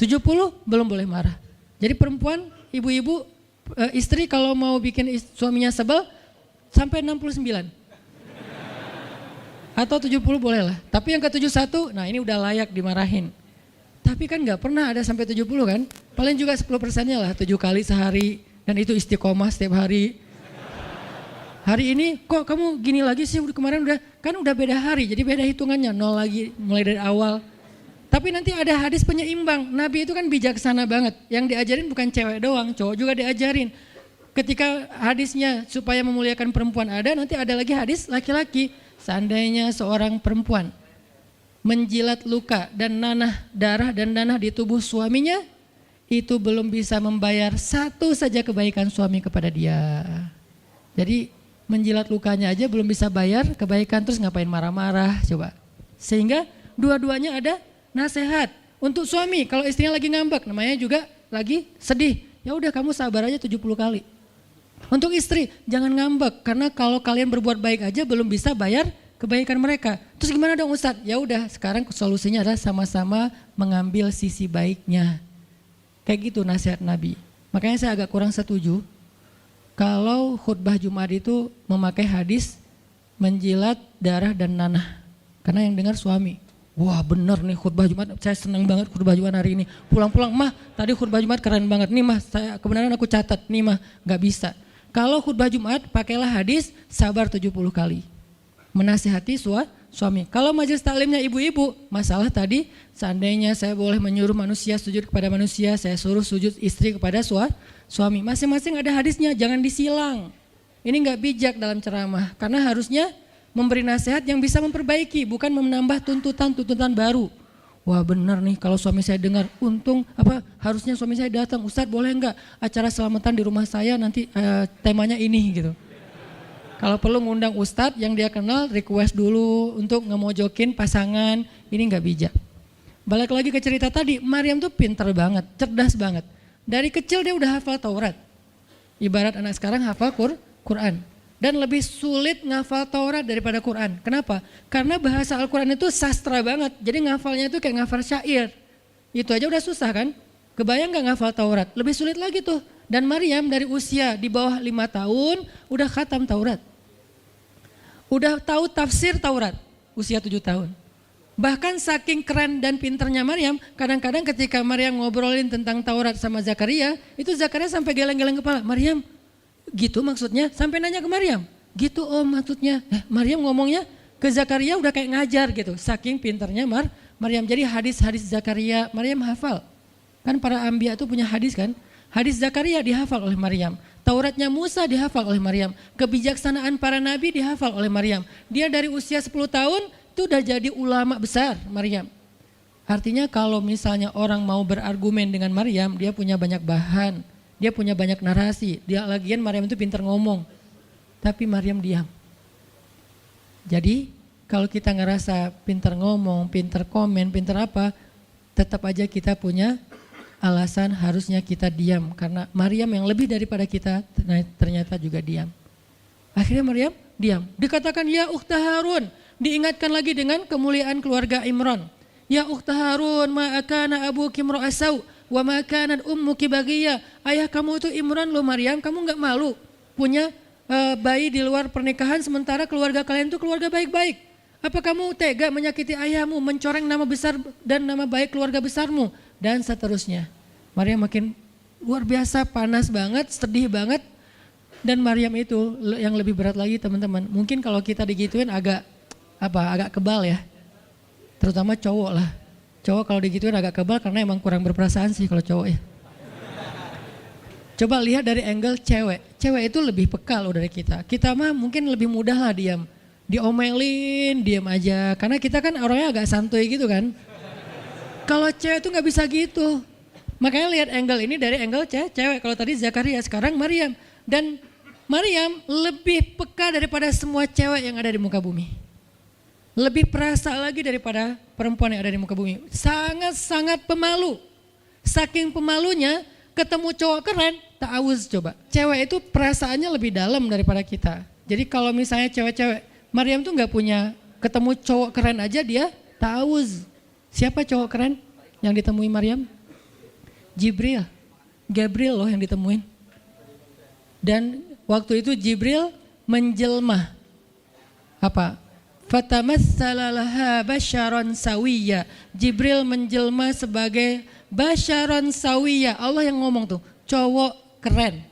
70 belum boleh marah. Jadi perempuan, ibu-ibu, istri kalau mau bikin suaminya sebel sampai 69. Atau 70 boleh lah. Tapi yang ke-71, nah ini udah layak dimarahin. Tapi kan gak pernah ada sampai 70 kan. Paling juga 10%-nya lah, 7 kali sehari. Dan itu istiqomah setiap hari. Hari ini kok kamu gini lagi sih, kemarin udah beda hari. Jadi beda hitungannya, 0 lagi mulai dari awal. Tapi nanti ada hadis penyeimbang. Nabi itu kan bijaksana banget. Yang diajarin bukan cewek doang, cowok juga diajarin. Ketika hadisnya supaya memuliakan perempuan ada, nanti ada lagi hadis laki-laki. Seandainya seorang perempuan menjilat luka dan darah dan nanah di tubuh suaminya, itu belum bisa membayar satu saja kebaikan suami kepada dia. Jadi menjilat lukanya aja belum bisa bayar kebaikan, terus ngapain marah-marah coba. Sehingga dua-duanya ada nasihat untuk suami. Kalau istrinya lagi ngambek, namanya juga lagi sedih, ya udah kamu sabar aja 70 kali. Untuk istri, jangan ngambek, karena kalau kalian berbuat baik aja belum bisa bayar kebaikan mereka. Terus gimana dong Ustadz? Ya udah, sekarang solusinya adalah sama-sama mengambil sisi baiknya. Kayak gitu nasihat Nabi. Makanya saya agak kurang setuju kalau khutbah Jumat itu memakai hadis menjilat darah dan nanah. Karena yang dengar suami. Wah bener nih khutbah Jumat, saya senang banget khutbah Jumat hari ini. Pulang-pulang, mah tadi khutbah Jumat keren banget. Nih mah, kebenaran aku catat, nih mah gak bisa. Kalau khutbah Jumat pakailah hadis sabar 70 kali. Menasihati suami. Kalau majelis taklimnya ibu-ibu, masalah tadi seandainya saya boleh menyuruh manusia sujud kepada manusia, saya suruh sujud istri kepada suami. Masing-masing ada hadisnya, jangan disilang. Ini gak bijak dalam ceramah, karena harusnya memberi nasihat yang bisa memperbaiki, bukan menambah tuntutan baru. Wah benar nih kalau suami saya dengar, harusnya suami saya datang, Ustadz boleh enggak acara selamatan di rumah saya nanti temanya ini gitu. Kalau perlu ngundang Ustadz yang dia kenal, request dulu untuk ngemojokin pasangan, ini enggak bijak. Balik lagi ke cerita tadi, Maryam tuh pintar banget, cerdas banget. Dari kecil dia udah hafal Taurat. Ibarat anak sekarang hafal Quran. Dan lebih sulit ngafal Taurat daripada Quran. Kenapa? Karena bahasa Al-Quran itu sastra banget. Jadi ngafalnya itu kayak ngafal syair. Itu aja udah susah kan? Kebayang gak ngafal Taurat? Lebih sulit lagi tuh. Dan Maryam dari usia di bawah 5 tahun udah khatam Taurat. Udah tahu tafsir Taurat usia 7 tahun. Bahkan saking keren dan pinternya Maryam, kadang-kadang ketika Maryam ngobrolin tentang Taurat sama Zakaria, itu Zakaria sampai geleng-geleng kepala. Maryam, gitu maksudnya? Sampai nanya ke Maryam, gitu om maksudnya. Maryam ngomongnya ke Zakaria udah kayak ngajar gitu. Saking pinternya Maryam. Jadi hadis-hadis Zakaria, Maryam hafal. Kan para anbiya tuh punya hadis kan? Hadis Zakaria dihafal oleh Maryam. Tauratnya Musa dihafal oleh Maryam. Kebijaksanaan para nabi dihafal oleh Maryam. Dia dari usia 10 tahun itu udah jadi ulama besar Maryam. Artinya kalau misalnya orang mau berargumen dengan Maryam, dia punya banyak bahan, dia punya banyak narasi. Dia lagian Maryam itu pintar ngomong, tapi Maryam diam. Jadi kalau kita ngerasa pintar ngomong, pintar komen, pintar apa, tetap aja kita punya alasan harusnya kita diam. Karena Maryam yang lebih daripada kita ternyata juga diam. Akhirnya Maryam diam. Dikatakan ya ukhta Harun. Diingatkan lagi dengan kemuliaan keluarga Imran. Ya ukhta Harun, ma akana abuki imra'asau wa ma kanat ummuki baghiya. Ayah kamu itu Imran loh Maryam, kamu enggak malu punya bayi di luar pernikahan sementara keluarga kalian itu keluarga baik-baik. Apa kamu tega menyakiti ayahmu, mencoreng nama besar dan nama baik keluarga besarmu dan seterusnya. Maryam makin luar biasa, panas banget, sedih banget. Dan Maryam itu yang lebih berat lagi teman-teman. Mungkin kalau kita digituin agak kebal ya, terutama cowok lah. Cowok kalau digituin agak kebal karena emang kurang berperasaan sih kalau cowok ya. Coba lihat dari angle cewek. Cewek itu lebih peka loh dari kita. Kita mah mungkin lebih mudah lah diam. Diomelin, diam aja. Karena kita kan orangnya agak santuy gitu kan. Kalau cewek itu gak bisa gitu. Makanya lihat angle ini dari angle cewek. Kalau tadi Zakaria, sekarang Maryam. Dan Maryam lebih peka daripada semua cewek yang ada di muka bumi. Lebih perasa lagi daripada perempuan yang ada di muka bumi. Sangat-sangat pemalu. Saking pemalunya ketemu cowok keren, ta'awuz coba. Cewek itu perasaannya lebih dalam daripada kita. Jadi kalau misalnya cewek-cewek, Maryam tuh gak punya, ketemu cowok keren aja dia ta'awuz. Siapa cowok keren yang ditemui Maryam? Jibril. Gabriel loh yang ditemuin. Dan waktu itu Jibril menjelma. Apa? Fatamassalaha basyaron sawiyya. Jibril menjelma sebagai basyaron sawiyya. Allah yang ngomong tuh, cowok keren.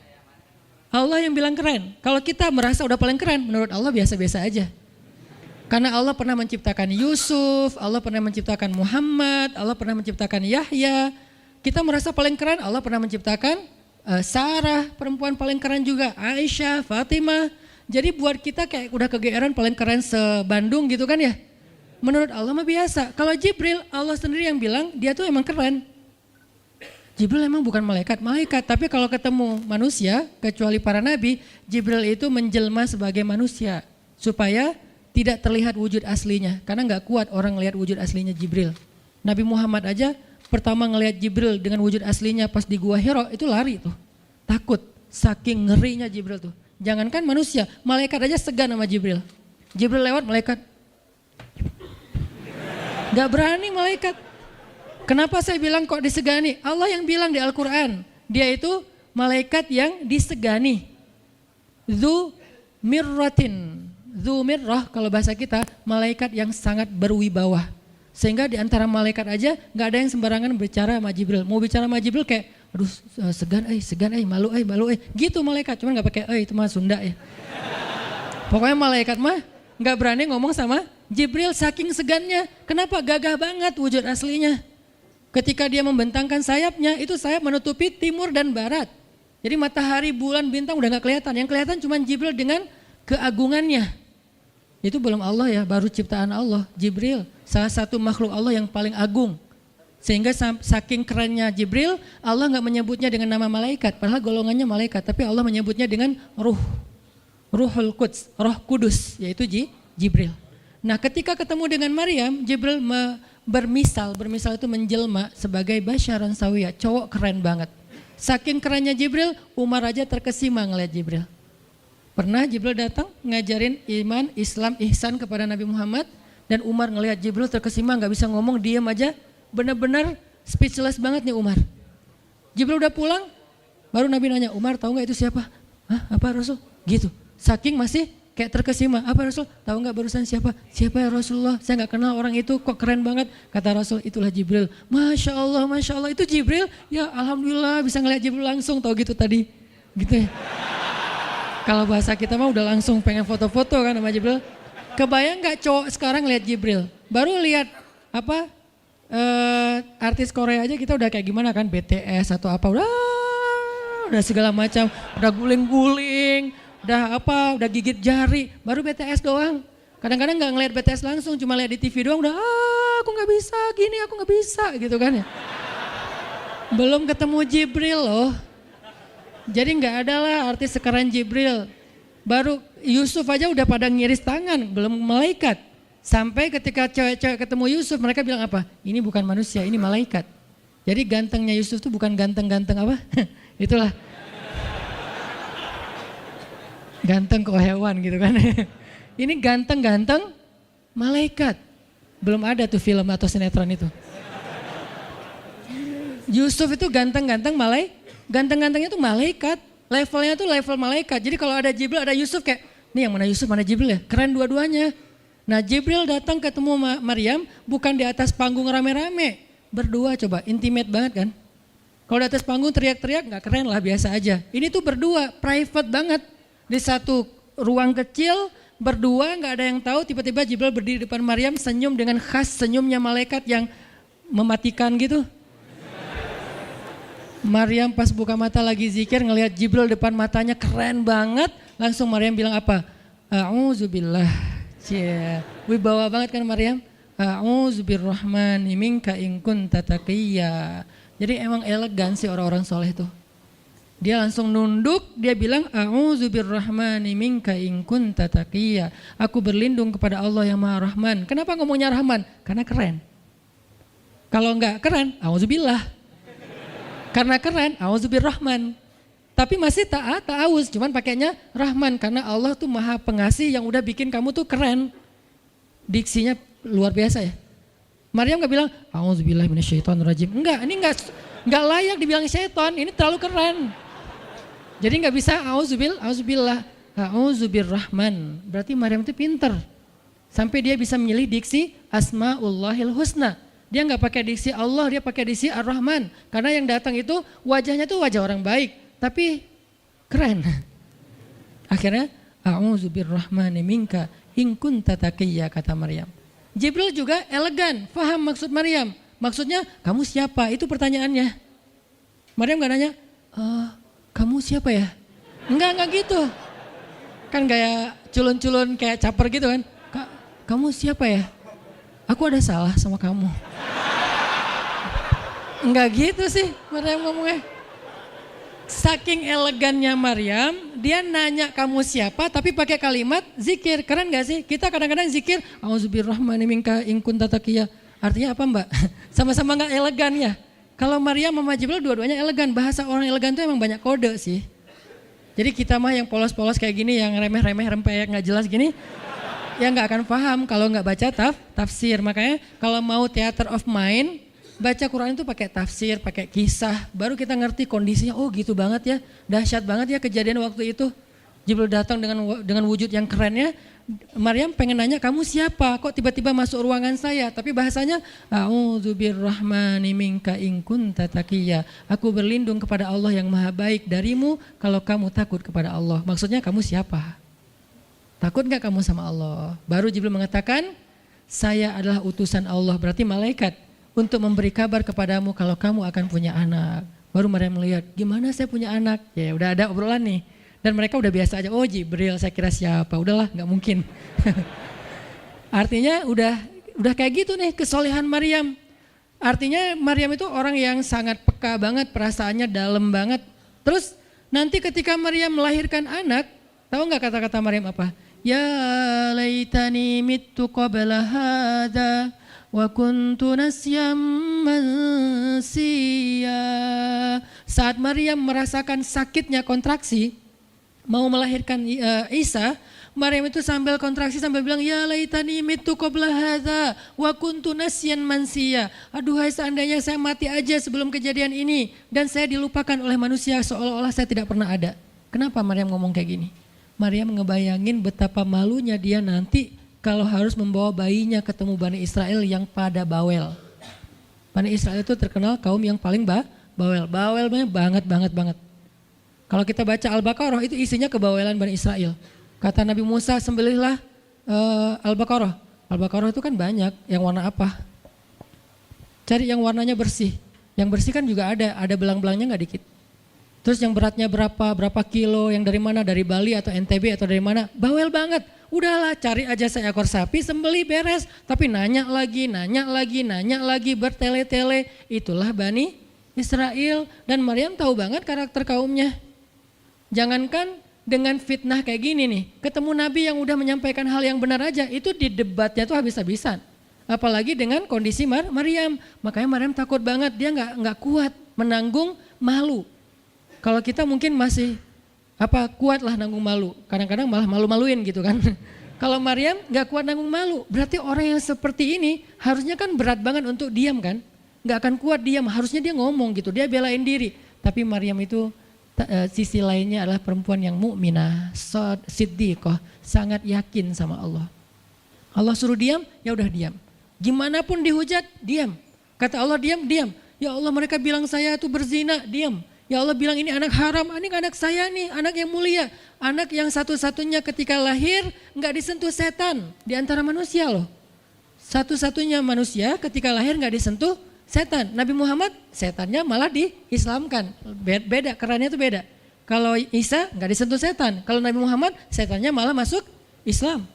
Allah yang bilang keren. Kalau kita merasa udah paling keren, menurut Allah biasa-biasa aja. Karena Allah pernah menciptakan Yusuf, Allah pernah menciptakan Muhammad, Allah pernah menciptakan Yahya. Kita merasa paling keren, Allah pernah menciptakan Sarah, perempuan paling keren juga, Aisyah, Fatimah. Jadi buat kita kayak udah kegeeran paling keren se-Bandung gitu kan ya. Menurut Allah mah biasa. Kalau Jibril, Allah sendiri yang bilang dia tuh emang keren. Jibril emang bukan malaikat, tapi kalau ketemu manusia, kecuali para nabi, Jibril itu menjelma sebagai manusia. Supaya tidak terlihat wujud aslinya. Karena gak kuat orang ngelihat wujud aslinya Jibril. Nabi Muhammad aja pertama ngelihat Jibril dengan wujud aslinya pas di Gua Hira itu lari tuh. Takut, saking ngerinya Jibril tuh. Jangankan manusia, malaikat aja segan sama Jibril. Jibril lewat malaikat. Gak berani malaikat. Kenapa saya bilang kok disegani? Allah yang bilang di Al-Quran. Dia itu malaikat yang disegani. Dzu mirratin. Dzu mirrah kalau bahasa kita malaikat yang sangat berwibawa. Sehingga di antara malaikat aja gak ada yang sembarangan bicara sama Jibril. Mau bicara sama Jibril kayak aduh segan, malu, gitu malaikat, cuman gak pakai itu mah Sunda ya. Pokoknya malaikat mah gak berani ngomong sama Jibril saking segannya. Kenapa? Gagah banget wujud aslinya. Ketika dia membentangkan sayapnya, itu sayap menutupi timur dan barat. Jadi matahari, bulan, bintang udah gak kelihatan. Yang kelihatan cuma Jibril dengan keagungannya. Itu belum Allah ya, baru ciptaan Allah. Jibril, salah satu makhluk Allah yang paling agung. Sehingga saking kerennya Jibril, Allah gak menyebutnya dengan nama malaikat. Padahal golongannya malaikat, tapi Allah menyebutnya dengan Ruhul Quds, Roh Kudus, yaitu Jibril. Nah ketika ketemu dengan Maryam, Jibril bermisal itu menjelma sebagai basyaran sawiyah, cowok keren banget. Saking kerennya Jibril, Umar aja terkesima ngeliat Jibril. Pernah Jibril datang ngajarin iman, Islam, ihsan kepada Nabi Muhammad, dan Umar ngeliat Jibril terkesima, gak bisa ngomong, diam aja. Benar-benar speechless banget nih Umar. Jibril udah pulang, Baru Nabi nanya, Umar tahu nggak itu siapa? Hah, apa Rasul? Gitu. Saking masih kayak terkesima. Apa Rasul? Tahu nggak barusan siapa? Siapa ya Rasulullah? Saya nggak kenal orang itu, kok keren banget. Kata Rasul, itulah Jibril. Masya Allah, itu Jibril. Ya Alhamdulillah bisa ngeliat Jibril langsung, tahu gitu tadi. Gitu ya. Kalau bahasa kita mah udah langsung pengen foto-foto kan sama Jibril. Kebayang nggak cowok sekarang lihat Jibril? Baru lihat apa artis Korea aja kita udah kayak gimana kan, BTS atau apa, udah segala macam, udah guling-guling, udah gigit jari, baru BTS doang. Kadang-kadang nggak ngeliat BTS langsung, cuma lihat di TV doang udah aku nggak bisa gini, aku nggak bisa gitu kan ya. Belum ketemu Jibril loh. Jadi nggak ada lah artis sekeren Jibril. Baru Yusuf aja udah pada ngiris tangan, belum malaikat. Sampai ketika cewek-cewek ketemu Yusuf, mereka bilang apa? Ini bukan manusia, ini malaikat. Jadi gantengnya Yusuf tuh bukan ganteng-ganteng apa? Itulah. Ganteng kok hewan gitu kan. Ini ganteng-ganteng malaikat. Belum ada tuh film atau sinetron itu. Yusuf itu ganteng-ganteng ganteng-gantengnya tuh malaikat. Levelnya tuh level malaikat. Jadi kalau ada Jibril, ada Yusuf kayak, nih yang mana Yusuf, mana Jibril ya? Keren dua-duanya. Nah Jibril datang ketemu Maryam bukan di atas panggung rame-rame. Berdua coba, intimate banget kan. Kalau di atas panggung teriak-teriak gak keren lah, biasa aja. Ini tuh berdua, private banget. Di satu ruang kecil, berdua gak ada yang tahu, tiba-tiba Jibril berdiri di depan Maryam senyum dengan khas senyumnya malaikat yang mematikan gitu. Maryam pas buka mata lagi zikir ngelihat Jibril depan matanya keren banget. Langsung Maryam bilang apa? A'udzubillah. Cie, wibawa banget kan Maryam. A'udzubirrahmani minka in kunta taqiyya. Jadi emang elegan sih orang-orang soleh tuh. Dia langsung nunduk, dia bilang a'udzubirrahmani minka in kunta taqiyya. Aku berlindung kepada Allah yang Maha Rahman. Kenapa ngomongnya Rahman? Karena keren. Kalau enggak keren, a'udzubillah. Karena keren, a'udzubirrahman. Tapi masih ta'awuz, cuman pakainya Rahman karena Allah tuh Maha Pengasih yang udah bikin kamu tuh keren. Diksinya luar biasa ya. Maryam gak bilang a'udzubillahi minasyaitonirrajim. Enggak, ini enggak layak dibilang syaitan, ini terlalu keren. Jadi gak bisa a'udzubillah, a'udzubirrahman. Berarti Maryam itu pinter. Sampai dia bisa memilih diksi Asmaullahil Husna. Dia gak pakai diksi Allah, dia pakai diksi Ar-Rahman. Karena yang datang itu wajahnya tuh wajah orang baik. Tapi keren. Akhirnya a'udzubirrahmani minka in kunta taqiyya kata Maryam. Jibril juga elegan, faham maksud Maryam. Maksudnya kamu siapa? Itu pertanyaannya. Maryam gak nanya, kamu siapa ya? Enggak gitu. Kan kayak culun-culun kayak caper gitu kan. Kamu siapa ya? Aku ada salah sama kamu. Enggak gitu sih Maryam ngomongnya. Saking elegannya Maryam, dia nanya kamu siapa tapi pakai kalimat zikir. Keren gak sih? Kita kadang-kadang zikir a'udzubirrahmani minka in kunta taqiyya. Artinya apa Mbak? Sama-sama gak elegan ya. Kalau Maryam sama Jibril dua-duanya elegan. Bahasa orang elegan tuh emang banyak kode sih. Jadi kita mah yang polos-polos kayak gini, yang remeh-remeh rempeyek gak jelas gini, ya gak akan paham kalau gak baca tafsir. Makanya kalau mau theater of mind, baca Quran itu pakai tafsir, pakai kisah, baru kita ngerti kondisinya. Oh gitu banget ya, dahsyat banget ya kejadian waktu itu. Jibril datang dengan wujud yang kerennya. Maryam pengen nanya kamu siapa? Kok tiba-tiba masuk ruangan saya? Tapi bahasanya a'udzubirrahmani minka in kunta taqiyya. Aku berlindung kepada Allah yang Maha Baik darimu kalau kamu takut kepada Allah. Maksudnya kamu siapa? Takut gak kamu sama Allah? Baru Jibril mengatakan saya adalah utusan Allah, berarti malaikat, untuk memberi kabar kepadamu kalau kamu akan punya anak. Baru Maryam melihat, gimana saya punya anak? Ya udah ada obrolan nih. Dan mereka udah biasa aja, oh Jibril saya kira siapa, udahlah gak mungkin. Artinya udah kayak gitu nih kesolehan Maryam. Artinya Maryam itu orang yang sangat peka banget, perasaannya dalam banget. Terus nanti ketika Maryam melahirkan anak, tahu gak kata-kata Maryam apa? Ya laitani mittu qabla hadha wa kuntu nasyam mansiya. Saat Maryam merasakan sakitnya kontraksi, mau melahirkan Isa, Maryam itu sambil kontraksi sambil bilang, ya laitani mitu qabla hadza wa kuntu nasyan mansiya. Aduhai seandainya saya mati aja sebelum kejadian ini dan saya dilupakan oleh manusia seolah-olah saya tidak pernah ada. Kenapa Maryam ngomong kayak gini? Maryam ngebayangin betapa malunya dia nanti kalau harus membawa bayinya ketemu Bani Israel yang pada bawel. Bani Israel itu terkenal kaum yang paling bawel. Bawelnya banget. Kalau kita baca Al-Baqarah itu isinya kebawelan Bani Israel. Kata Nabi Musa, sembelihlah Al-Baqarah. Al-Baqarah itu kan banyak, yang warna apa? Cari yang warnanya bersih. Yang bersih kan juga ada belang-belangnya gak dikit. Terus yang beratnya berapa kilo, yang dari mana, dari Bali atau NTB atau dari mana? Bawel banget. Udahlah cari aja seekor sapi, sembelih beres. Tapi nanya lagi, bertele-tele. Itulah Bani Israel. Dan Maryam tahu banget karakter kaumnya. Jangankan dengan fitnah kayak gini nih, ketemu Nabi yang udah menyampaikan hal yang benar aja, itu di debatnya tuh habis-habisan. Apalagi dengan kondisi Maryam. Makanya Maryam takut banget, dia nggak kuat menanggung malu. Kalau kita mungkin masih kuat lah nanggung malu, kadang-kadang malah malu-maluin gitu kan. Kalau Maryam nggak kuat nanggung malu, berarti orang yang seperti ini harusnya kan berat banget untuk diam kan, nggak akan kuat diam, harusnya dia ngomong gitu, dia belain diri. Tapi Maryam itu sisi lainnya adalah perempuan yang mukminah, siddiqah, sangat yakin sama Allah. Allah suruh diam, ya udah diam. Gimana pun dihujat, diam. Kata Allah diam. Ya Allah mereka bilang saya itu berzina, diam. Ya Allah bilang ini anak haram, ini anak saya nih, anak yang mulia. Anak yang satu-satunya ketika lahir nggak disentuh setan di antara manusia loh. Satu-satunya manusia ketika lahir nggak disentuh setan. Nabi Muhammad setannya malah diislamkan. Beda, kerannya itu beda. Kalau Isa nggak disentuh setan. Kalau Nabi Muhammad setannya malah masuk Islam.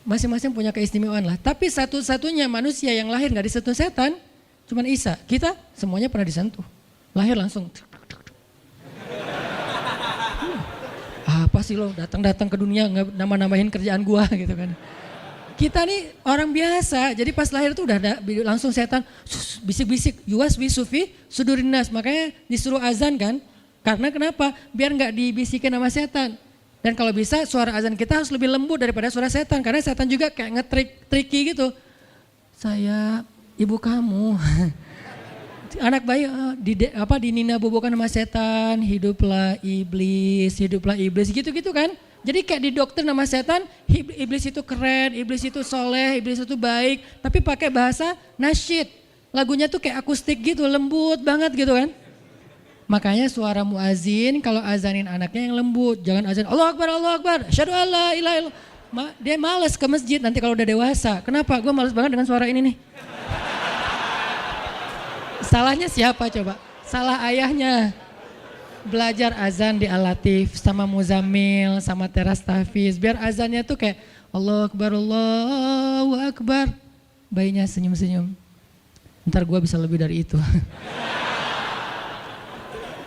Masing-masing punya keistimewaan lah. Tapi satu-satunya manusia yang lahir nggak disentuh setan cuman Isa. Kita semuanya pernah disentuh. Lahir langsung. Apa sih lo datang-datang ke dunia nggak nambah-nambahin kerjaan gua gitu kan. Kita nih orang biasa, jadi pas lahir tuh udah ada langsung setan bisik-bisik, yuwas bisufi sudurin nas, makanya disuruh azan kan, karena kenapa? Biar nggak dibisikin sama setan. Dan kalau bisa suara azan kita harus lebih lembut daripada suara setan, karena setan juga kayak nge-tricky gitu. Saya ibu kamu, anak bayi dinina bobokan sama setan, hiduplah iblis gitu-gitu kan. Jadi kayak di dokter nama setan, iblis itu keren, iblis itu soleh, iblis itu baik. Tapi pakai bahasa nasyid. Lagunya tuh kayak akustik gitu, lembut banget gitu kan. Makanya suara muazin kalau azanin anaknya yang lembut. Jangan azan Allah Akbar, asyhadu alla ilaha illallah. Dia malas ke masjid nanti kalau udah dewasa. Kenapa? Gue malas banget dengan suara ini nih. Salahnya siapa coba? Salah ayahnya. Belajar azan di Al-Latif sama Muzammil sama Teras Tahfiz biar azannya tuh kayak Allahu Akbar. Bayinya senyum-senyum. Ntar gue bisa lebih dari itu.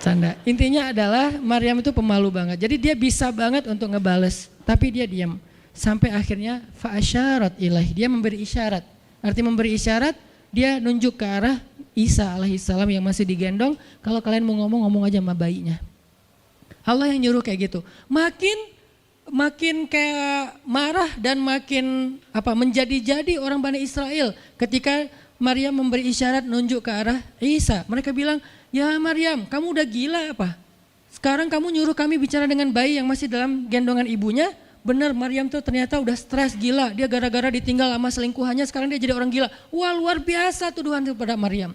Canda. Intinya adalah Maryam itu pemalu banget. Jadi dia bisa banget untuk ngebales, tapi dia diam. Sampai akhirnya fa'asyarat ilaih, dia memberi isyarat. Arti memberi isyarat, dia nunjuk ke arah Isa alaihissalam yang masih digendong, kalau kalian mau ngomong aja sama bayinya. Allah yang nyuruh kayak gitu. Makin kayak marah dan makin menjadi-jadi orang Bani Israel ketika Maryam memberi isyarat nunjuk ke arah Isa. Mereka bilang, ya Maryam kamu udah gila apa? Sekarang kamu nyuruh kami bicara dengan bayi yang masih dalam gendongan ibunya. Benar, Maryam tuh ternyata udah stres gila. Dia gara-gara ditinggal sama selingkuhannya sekarang dia jadi orang gila. Wah luar biasa tuduhan kepada Maryam.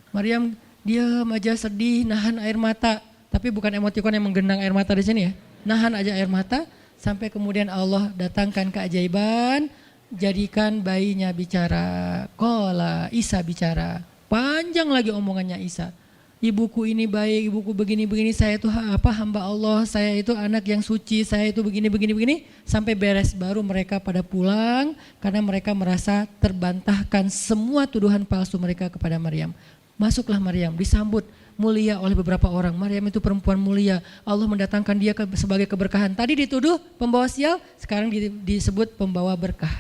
Maryam diam aja sedih, nahan air mata. Tapi bukan emotikon yang menggenang air mata di sini ya. Nahan aja air mata sampai kemudian Allah datangkan keajaiban. Jadikan bayinya bicara. Qala Isa bicara. Panjang lagi omongannya Isa. Ibuku ini baik, ibuku begini-begini, saya itu hamba Allah, saya itu anak yang suci, saya itu begini-begini, sampai beres baru mereka pada pulang karena mereka merasa terbantahkan semua tuduhan palsu mereka kepada Maryam. Masuklah Maryam, disambut mulia oleh beberapa orang. Maryam itu perempuan mulia, Allah mendatangkan dia sebagai keberkahan. Tadi dituduh pembawa sial, sekarang disebut pembawa berkah.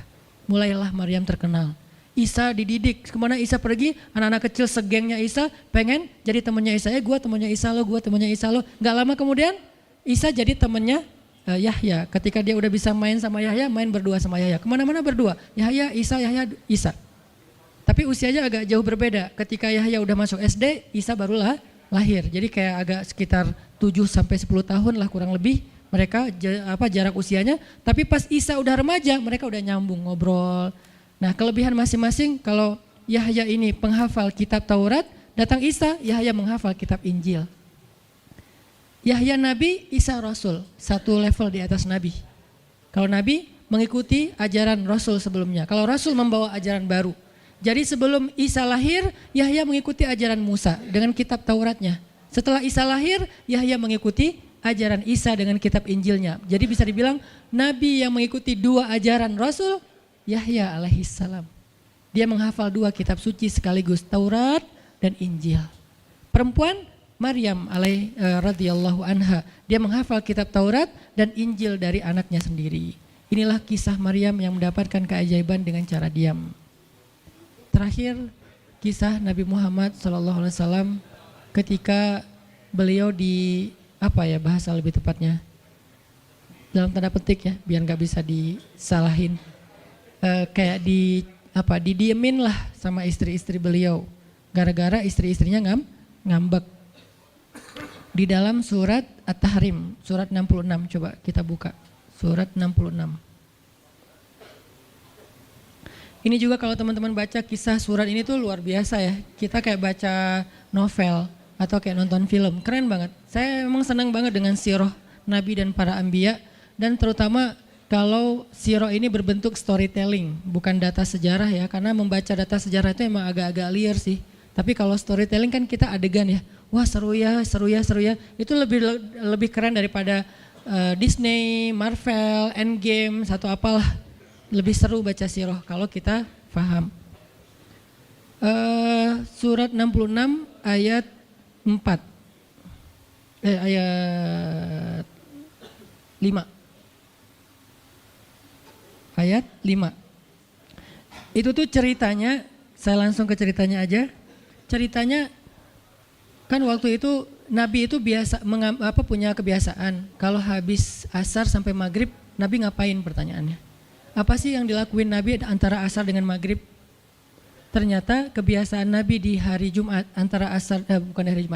Mulailah Maryam terkenal. Isa dididik, kemana Isa pergi, anak-anak kecil segengnya Isa pengen jadi temannya Isa. Gue temannya Isa lo, gue temannya Isa lo. Gak lama kemudian Isa jadi temannya Yahya. Ketika dia udah bisa main sama Yahya, main berdua sama Yahya. Kemana-mana berdua. Yahya, Isa. Tapi usianya agak jauh berbeda. Ketika Yahya udah masuk SD, Isa barulah lahir. Jadi kayak agak sekitar 7 sampai 10 tahun lah kurang lebih mereka jarak usianya. Tapi pas Isa udah remaja, mereka udah nyambung ngobrol. Nah, kelebihan masing-masing, kalau Yahya ini penghafal kitab Taurat, datang Isa, Yahya menghafal kitab Injil. Yahya Nabi, Isa Rasul, satu level di atas Nabi. Kalau Nabi mengikuti ajaran Rasul sebelumnya, kalau Rasul membawa ajaran baru. Jadi sebelum Isa lahir, Yahya mengikuti ajaran Musa dengan kitab Tauratnya. Setelah Isa lahir, Yahya mengikuti ajaran Isa dengan kitab Injilnya. Jadi bisa dibilang Nabi yang mengikuti dua ajaran Rasul, Yahya alaihissalam. Dia menghafal dua kitab suci sekaligus, Taurat dan Injil. Perempuan, Maryam radhiyallahu anha, dia menghafal kitab Taurat dan Injil dari anaknya sendiri. Inilah kisah Maryam yang mendapatkan keajaiban dengan cara diam. Terakhir, kisah Nabi Muhammad SAW ketika beliau bahasa lebih tepatnya, dalam tanda petik ya, biar nggak bisa disalahin, kayak didiemin lah sama istri-istri beliau, gara-gara istri-istrinya ngambek. Di dalam surat At-Tahrim, surat 66, coba kita buka, surat 66. Ini juga kalau teman-teman baca kisah surat ini tuh luar biasa ya. Kita kayak baca novel atau kayak nonton film, keren banget. Saya memang senang banget dengan sirah Nabi dan para anbiya, dan terutama kalau sirah ini berbentuk storytelling, bukan data sejarah ya, karena membaca data sejarah itu emang agak-agak liar sih. Tapi kalau storytelling kan kita adegan ya, wah seru ya, itu lebih keren daripada Disney, Marvel, Endgame, atau apalah. Lebih seru baca sirah kalau kita paham. Surat 66 ayat 4. Ayat 5. Ayat 5. Itu tuh ceritanya, saya langsung ke ceritanya aja. Ceritanya kan waktu itu Nabi itu punya kebiasaan kalau habis asar sampai maghrib, Nabi ngapain pertanyaannya? Apa sih yang dilakuin Nabi antara asar dengan maghrib? Ternyata kebiasaan Nabi di hari Jumat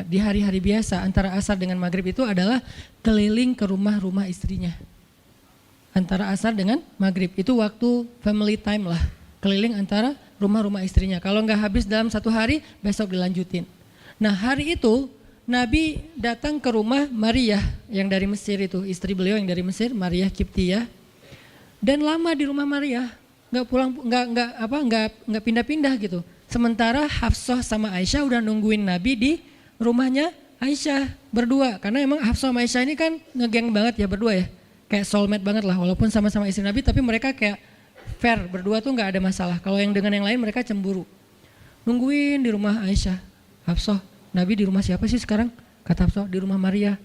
di hari-hari biasa antara asar dengan maghrib itu adalah keliling ke rumah-rumah istrinya. Antara asar dengan maghrib itu waktu family time lah, keliling antara rumah-rumah istrinya. Kalau nggak habis dalam satu hari, besok dilanjutin. Nah hari itu Nabi datang ke rumah Maria yang dari Mesir itu, istri beliau yang dari Mesir, Maria Kiptiyah. Dan lama di rumah Maria, nggak pindah-pindah gitu. Sementara Hafsah sama Aisyah udah nungguin Nabi di rumahnya Aisyah berdua, karena emang Hafsah sama Aisyah ini kan ngegeng banget ya berdua ya, kayak soulmate banget lah, walaupun sama-sama istri Nabi, tapi mereka kayak fair berdua tuh nggak ada masalah. Kalau yang dengan yang lain mereka cemburu. Nungguin di rumah Aisyah, Hafsah, Nabi di rumah siapa sih sekarang? Kata Hafsah, di rumah Maria.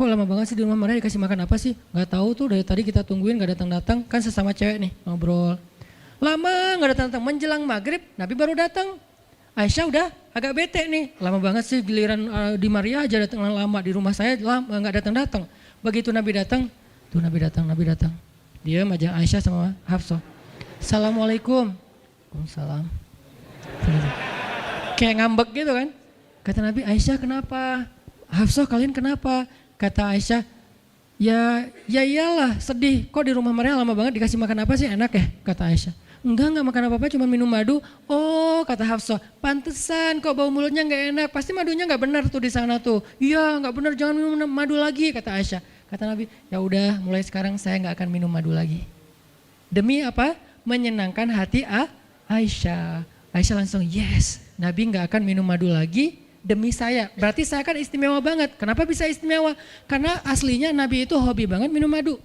Kok lama banget sih di rumah Maria, dikasih makan apa sih? Gak tahu tuh, dari tadi kita tungguin gak datang-datang, kan sesama cewek nih ngobrol. Lama gak datang-datang, menjelang maghrib Nabi baru datang. Aisyah udah agak bete nih, lama banget sih giliran di Maria aja datang lama, di rumah saya lama gak datang-datang. Begitu Nabi datang, tuh Nabi datang. Dia aja Aisyah sama Hafsah. Assalamualaikum. Waalaikumsalam. Kayak ngambek gitu kan. Kata Nabi, Aisyah kenapa? Hafsah kalian kenapa? Kata Aisyah, ya iyalah sedih, kok di rumah Maria lama banget, dikasih makan apa sih, enak ya? Kata Aisyah, enggak makan apa-apa, cuma minum madu. Oh kata Hafsah, pantesan kok bau mulutnya gak enak, pasti madunya gak benar tuh di sana tuh. Iya gak benar, jangan minum madu lagi, kata Aisyah. Kata Nabi, ya udah mulai sekarang saya gak akan minum madu lagi. Demi apa? Menyenangkan hati Aisyah. Aisyah langsung yes, Nabi gak akan minum madu lagi. Demi saya, berarti saya kan istimewa banget. Kenapa bisa istimewa? Karena aslinya Nabi itu hobi banget minum madu.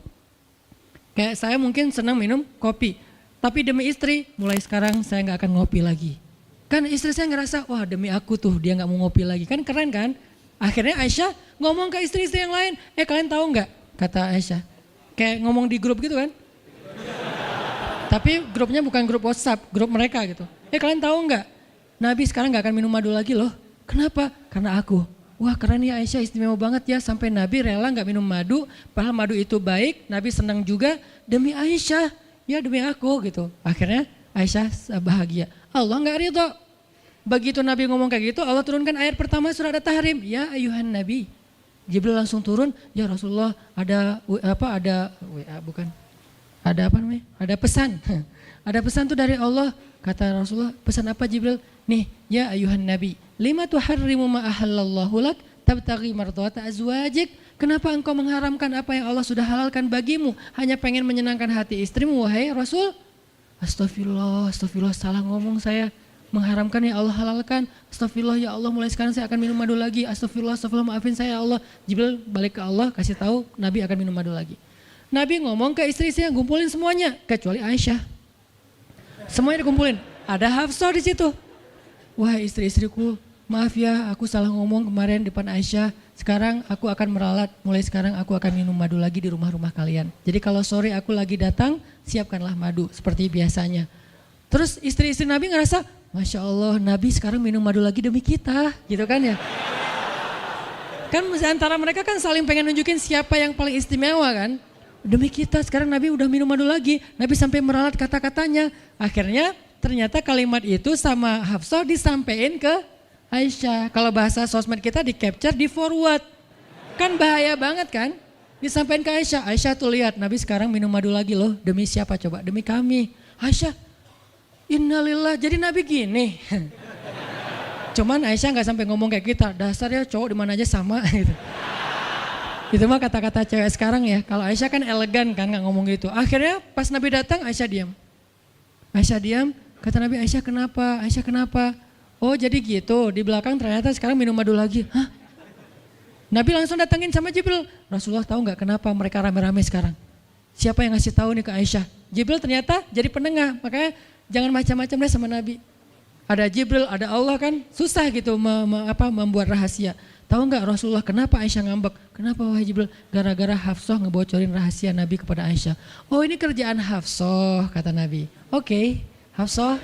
Kayak saya mungkin senang minum kopi, tapi demi istri, mulai sekarang saya gak akan ngopi lagi. Kan istri saya ngerasa, wah demi aku tuh dia gak mau ngopi lagi, kan keren kan? Akhirnya Aisyah ngomong ke istri-istri yang lain, kalian tahu gak? Kata Aisyah, kayak ngomong di grup gitu kan? Tapi grupnya bukan grup WhatsApp, grup mereka gitu. Kalian tahu gak? Nabi sekarang gak akan minum madu lagi loh. Kenapa? Karena aku. Wah keren ya Aisyah, istimewa banget ya, sampai Nabi rela gak minum madu, padahal madu itu baik, Nabi senang juga demi Aisyah, ya demi aku gitu. Akhirnya Aisyah bahagia. Allah gak ridho. Begitu Nabi ngomong kayak gitu, Allah turunkan ayat pertama surat At-Tahrim, ya ayuhan Nabi. Jibril langsung turun, ya Rasulullah ada pesan. Ada pesan tuh dari Allah. Kata Rasulullah, pesan apa Jibril? Nih, ya ayuhan Nabi, lima tuharrimu ma ahallallahu lak tabtaghi mardhata azwajik. Kenapa engkau mengharamkan apa yang Allah sudah halalkan bagimu? Hanya pengen menyenangkan hati istrimu, wahai Rasul? Astagfirullah, salah ngomong saya. Mengharamkan ya Allah halalkan. Astagfirullah ya Allah, mulai sekarang saya akan minum madu lagi. Astagfirullah, maafin saya ya Allah. Jibril balik ke Allah, kasih tahu Nabi akan minum madu lagi. Nabi ngomong ke istri-istri yang kumpulin semuanya, kecuali Aisyah. Semuanya dikumpulin. Ada Hafsah di situ. Wah istri-istriku, maaf ya aku salah ngomong kemarin depan Aisyah. Sekarang aku akan meralat, mulai sekarang aku akan minum madu lagi di rumah-rumah kalian. Jadi kalau sore aku lagi datang, siapkanlah madu seperti biasanya. Terus istri-istri Nabi ngerasa, Masya Allah Nabi sekarang minum madu lagi demi kita, gitu kan ya. Kan antara mereka kan saling pengen nunjukin siapa yang paling istimewa kan. Demi kita sekarang Nabi udah minum madu lagi, Nabi sampai meralat kata-katanya. Akhirnya ternyata kalimat itu sama Hafsah disampaikan ke Aisyah. Kalau bahasa sosmed kita di capture, di forward. Kan bahaya banget kan? Disampaikan ke Aisyah. Aisyah tuh lihat Nabi sekarang minum madu lagi loh. Demi siapa coba? Demi kami. Aisyah, innalillah, jadi Nabi gini. Cuman Aisyah gak sampai ngomong kayak kita. Dasarnya cowok di mana aja sama gitu. Itu mah kata-kata cewek sekarang ya. Kalau Aisyah kan elegan kan gak ngomong gitu. Akhirnya pas Nabi datang Aisyah diam. Aisyah diam, kata Nabi, Aisyah kenapa? Aisyah kenapa? Oh jadi gitu, di belakang ternyata sekarang minum madu lagi. Hah? Nabi langsung datangin sama Jibril. Rasulullah tahu gak kenapa mereka rame-rame sekarang? Siapa yang ngasih tahu nih ke Aisyah? Jibril ternyata jadi penengah, makanya jangan macam-macam deh sama Nabi. Ada Jibril, ada Allah kan, susah gitu membuat rahasia. Tahu nggak Rasulullah kenapa Aisyah ngambek? Kenapa wahai Jibril? Gara-gara Hafsah ngebocorin rahasia Nabi kepada Aisyah. Oh ini kerjaan Hafsah, kata Nabi. Oke, Hafsah.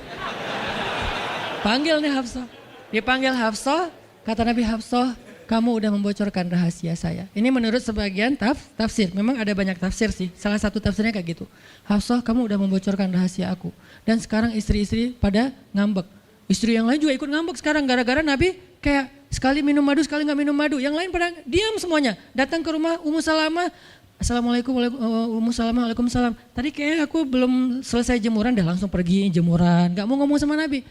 Panggil nih Hafsah. Dipanggil Hafsah, kata Nabi, Hafsah, kamu udah membocorkan rahasia saya. Ini menurut sebagian tafsir. Memang ada banyak tafsir sih. Salah satu tafsirnya kayak gitu. Hafsah, kamu udah membocorkan rahasia aku. Dan sekarang istri-istri pada ngambek. Istri yang lain juga ikut ngambek sekarang gara-gara Nabi kayak sekali minum madu, sekali nggak minum madu. Yang lain pada diam semuanya. Datang ke rumah Ummu Salamah. Assalamualaikum, Ummu Salamah, waalaikumsalam. Tadi kayaknya aku belum selesai jemuran, dah langsung pergi jemuran. Gak mau ngomong sama Nabi.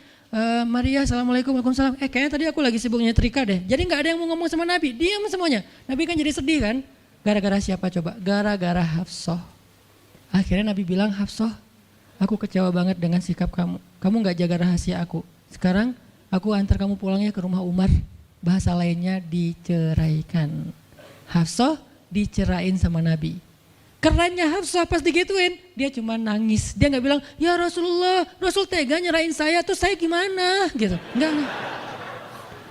Maria, assalamualaikum, waalaikumsalam. Kayaknya tadi aku lagi sibuk nyetrika deh. Jadi gak ada yang mau ngomong sama Nabi. Diam semuanya. Nabi kan jadi sedih kan. Gara-gara siapa coba? Gara-gara Hafsah. Akhirnya Nabi bilang, Hafsah, aku kecewa banget dengan sikap kamu. Kamu gak jaga rahasia aku. Sekarang aku antar kamu pulangnya ke rumah Umar. Bahasa lainnya diceraikan. Hafsah dicerain sama Nabi. Kerennya Hafsah pas digituin, dia cuma nangis. Dia gak bilang, ya Rasulullah, Rasul tega nyerain saya, terus saya gimana? Gitu. Enggak.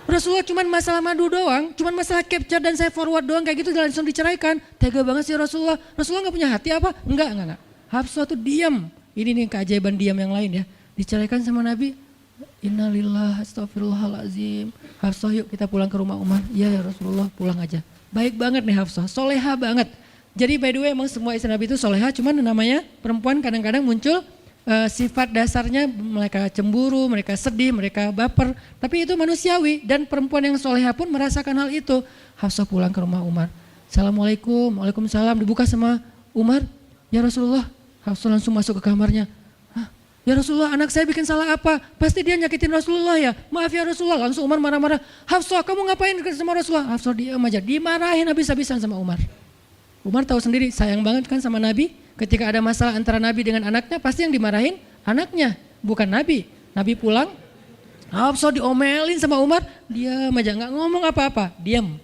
Rasulullah cuma masalah madu doang, cuma masalah capture dan saya forward doang kayak gitu langsung diceraikan. Tega banget sih Rasulullah. Rasulullah gak punya hati apa? Enggak. Hafsah tuh diam. Ini nih keajaiban diam yang lain ya. Diceraikan sama Nabi. Innalillah, astagfirullahaladzim. Hafsah yuk kita pulang ke rumah Umar. Iya ya Rasulullah, pulang aja. Baik banget nih Hafsah, soleha banget. Jadi by the way emang semua istri Nabi itu soleha, cuman namanya perempuan kadang-kadang muncul sifat dasarnya mereka cemburu, mereka sedih, mereka baper. Tapi itu manusiawi dan perempuan yang soleha pun merasakan hal itu. Hafsah pulang ke rumah Umar. Assalamualaikum, waalaikumsalam, dibuka sama Umar. Ya Rasulullah, Hafsah langsung masuk ke kamarnya. Ya Rasulullah, anak saya bikin salah apa? Pasti dia nyakitin Rasulullah ya. Maaf ya Rasulullah. Langsung Umar marah-marah. Hafsah, kamu ngapain sama Rasulullah? Hafsah diam aja. Dimarahin habis-habisan sama Umar. Umar tahu sendiri, sayang banget kan sama Nabi. Ketika ada masalah antara Nabi dengan anaknya, pasti yang dimarahin anaknya, bukan Nabi. Nabi pulang, Hafsah diomelin sama Umar. Diam aja, gak ngomong apa-apa. Diam.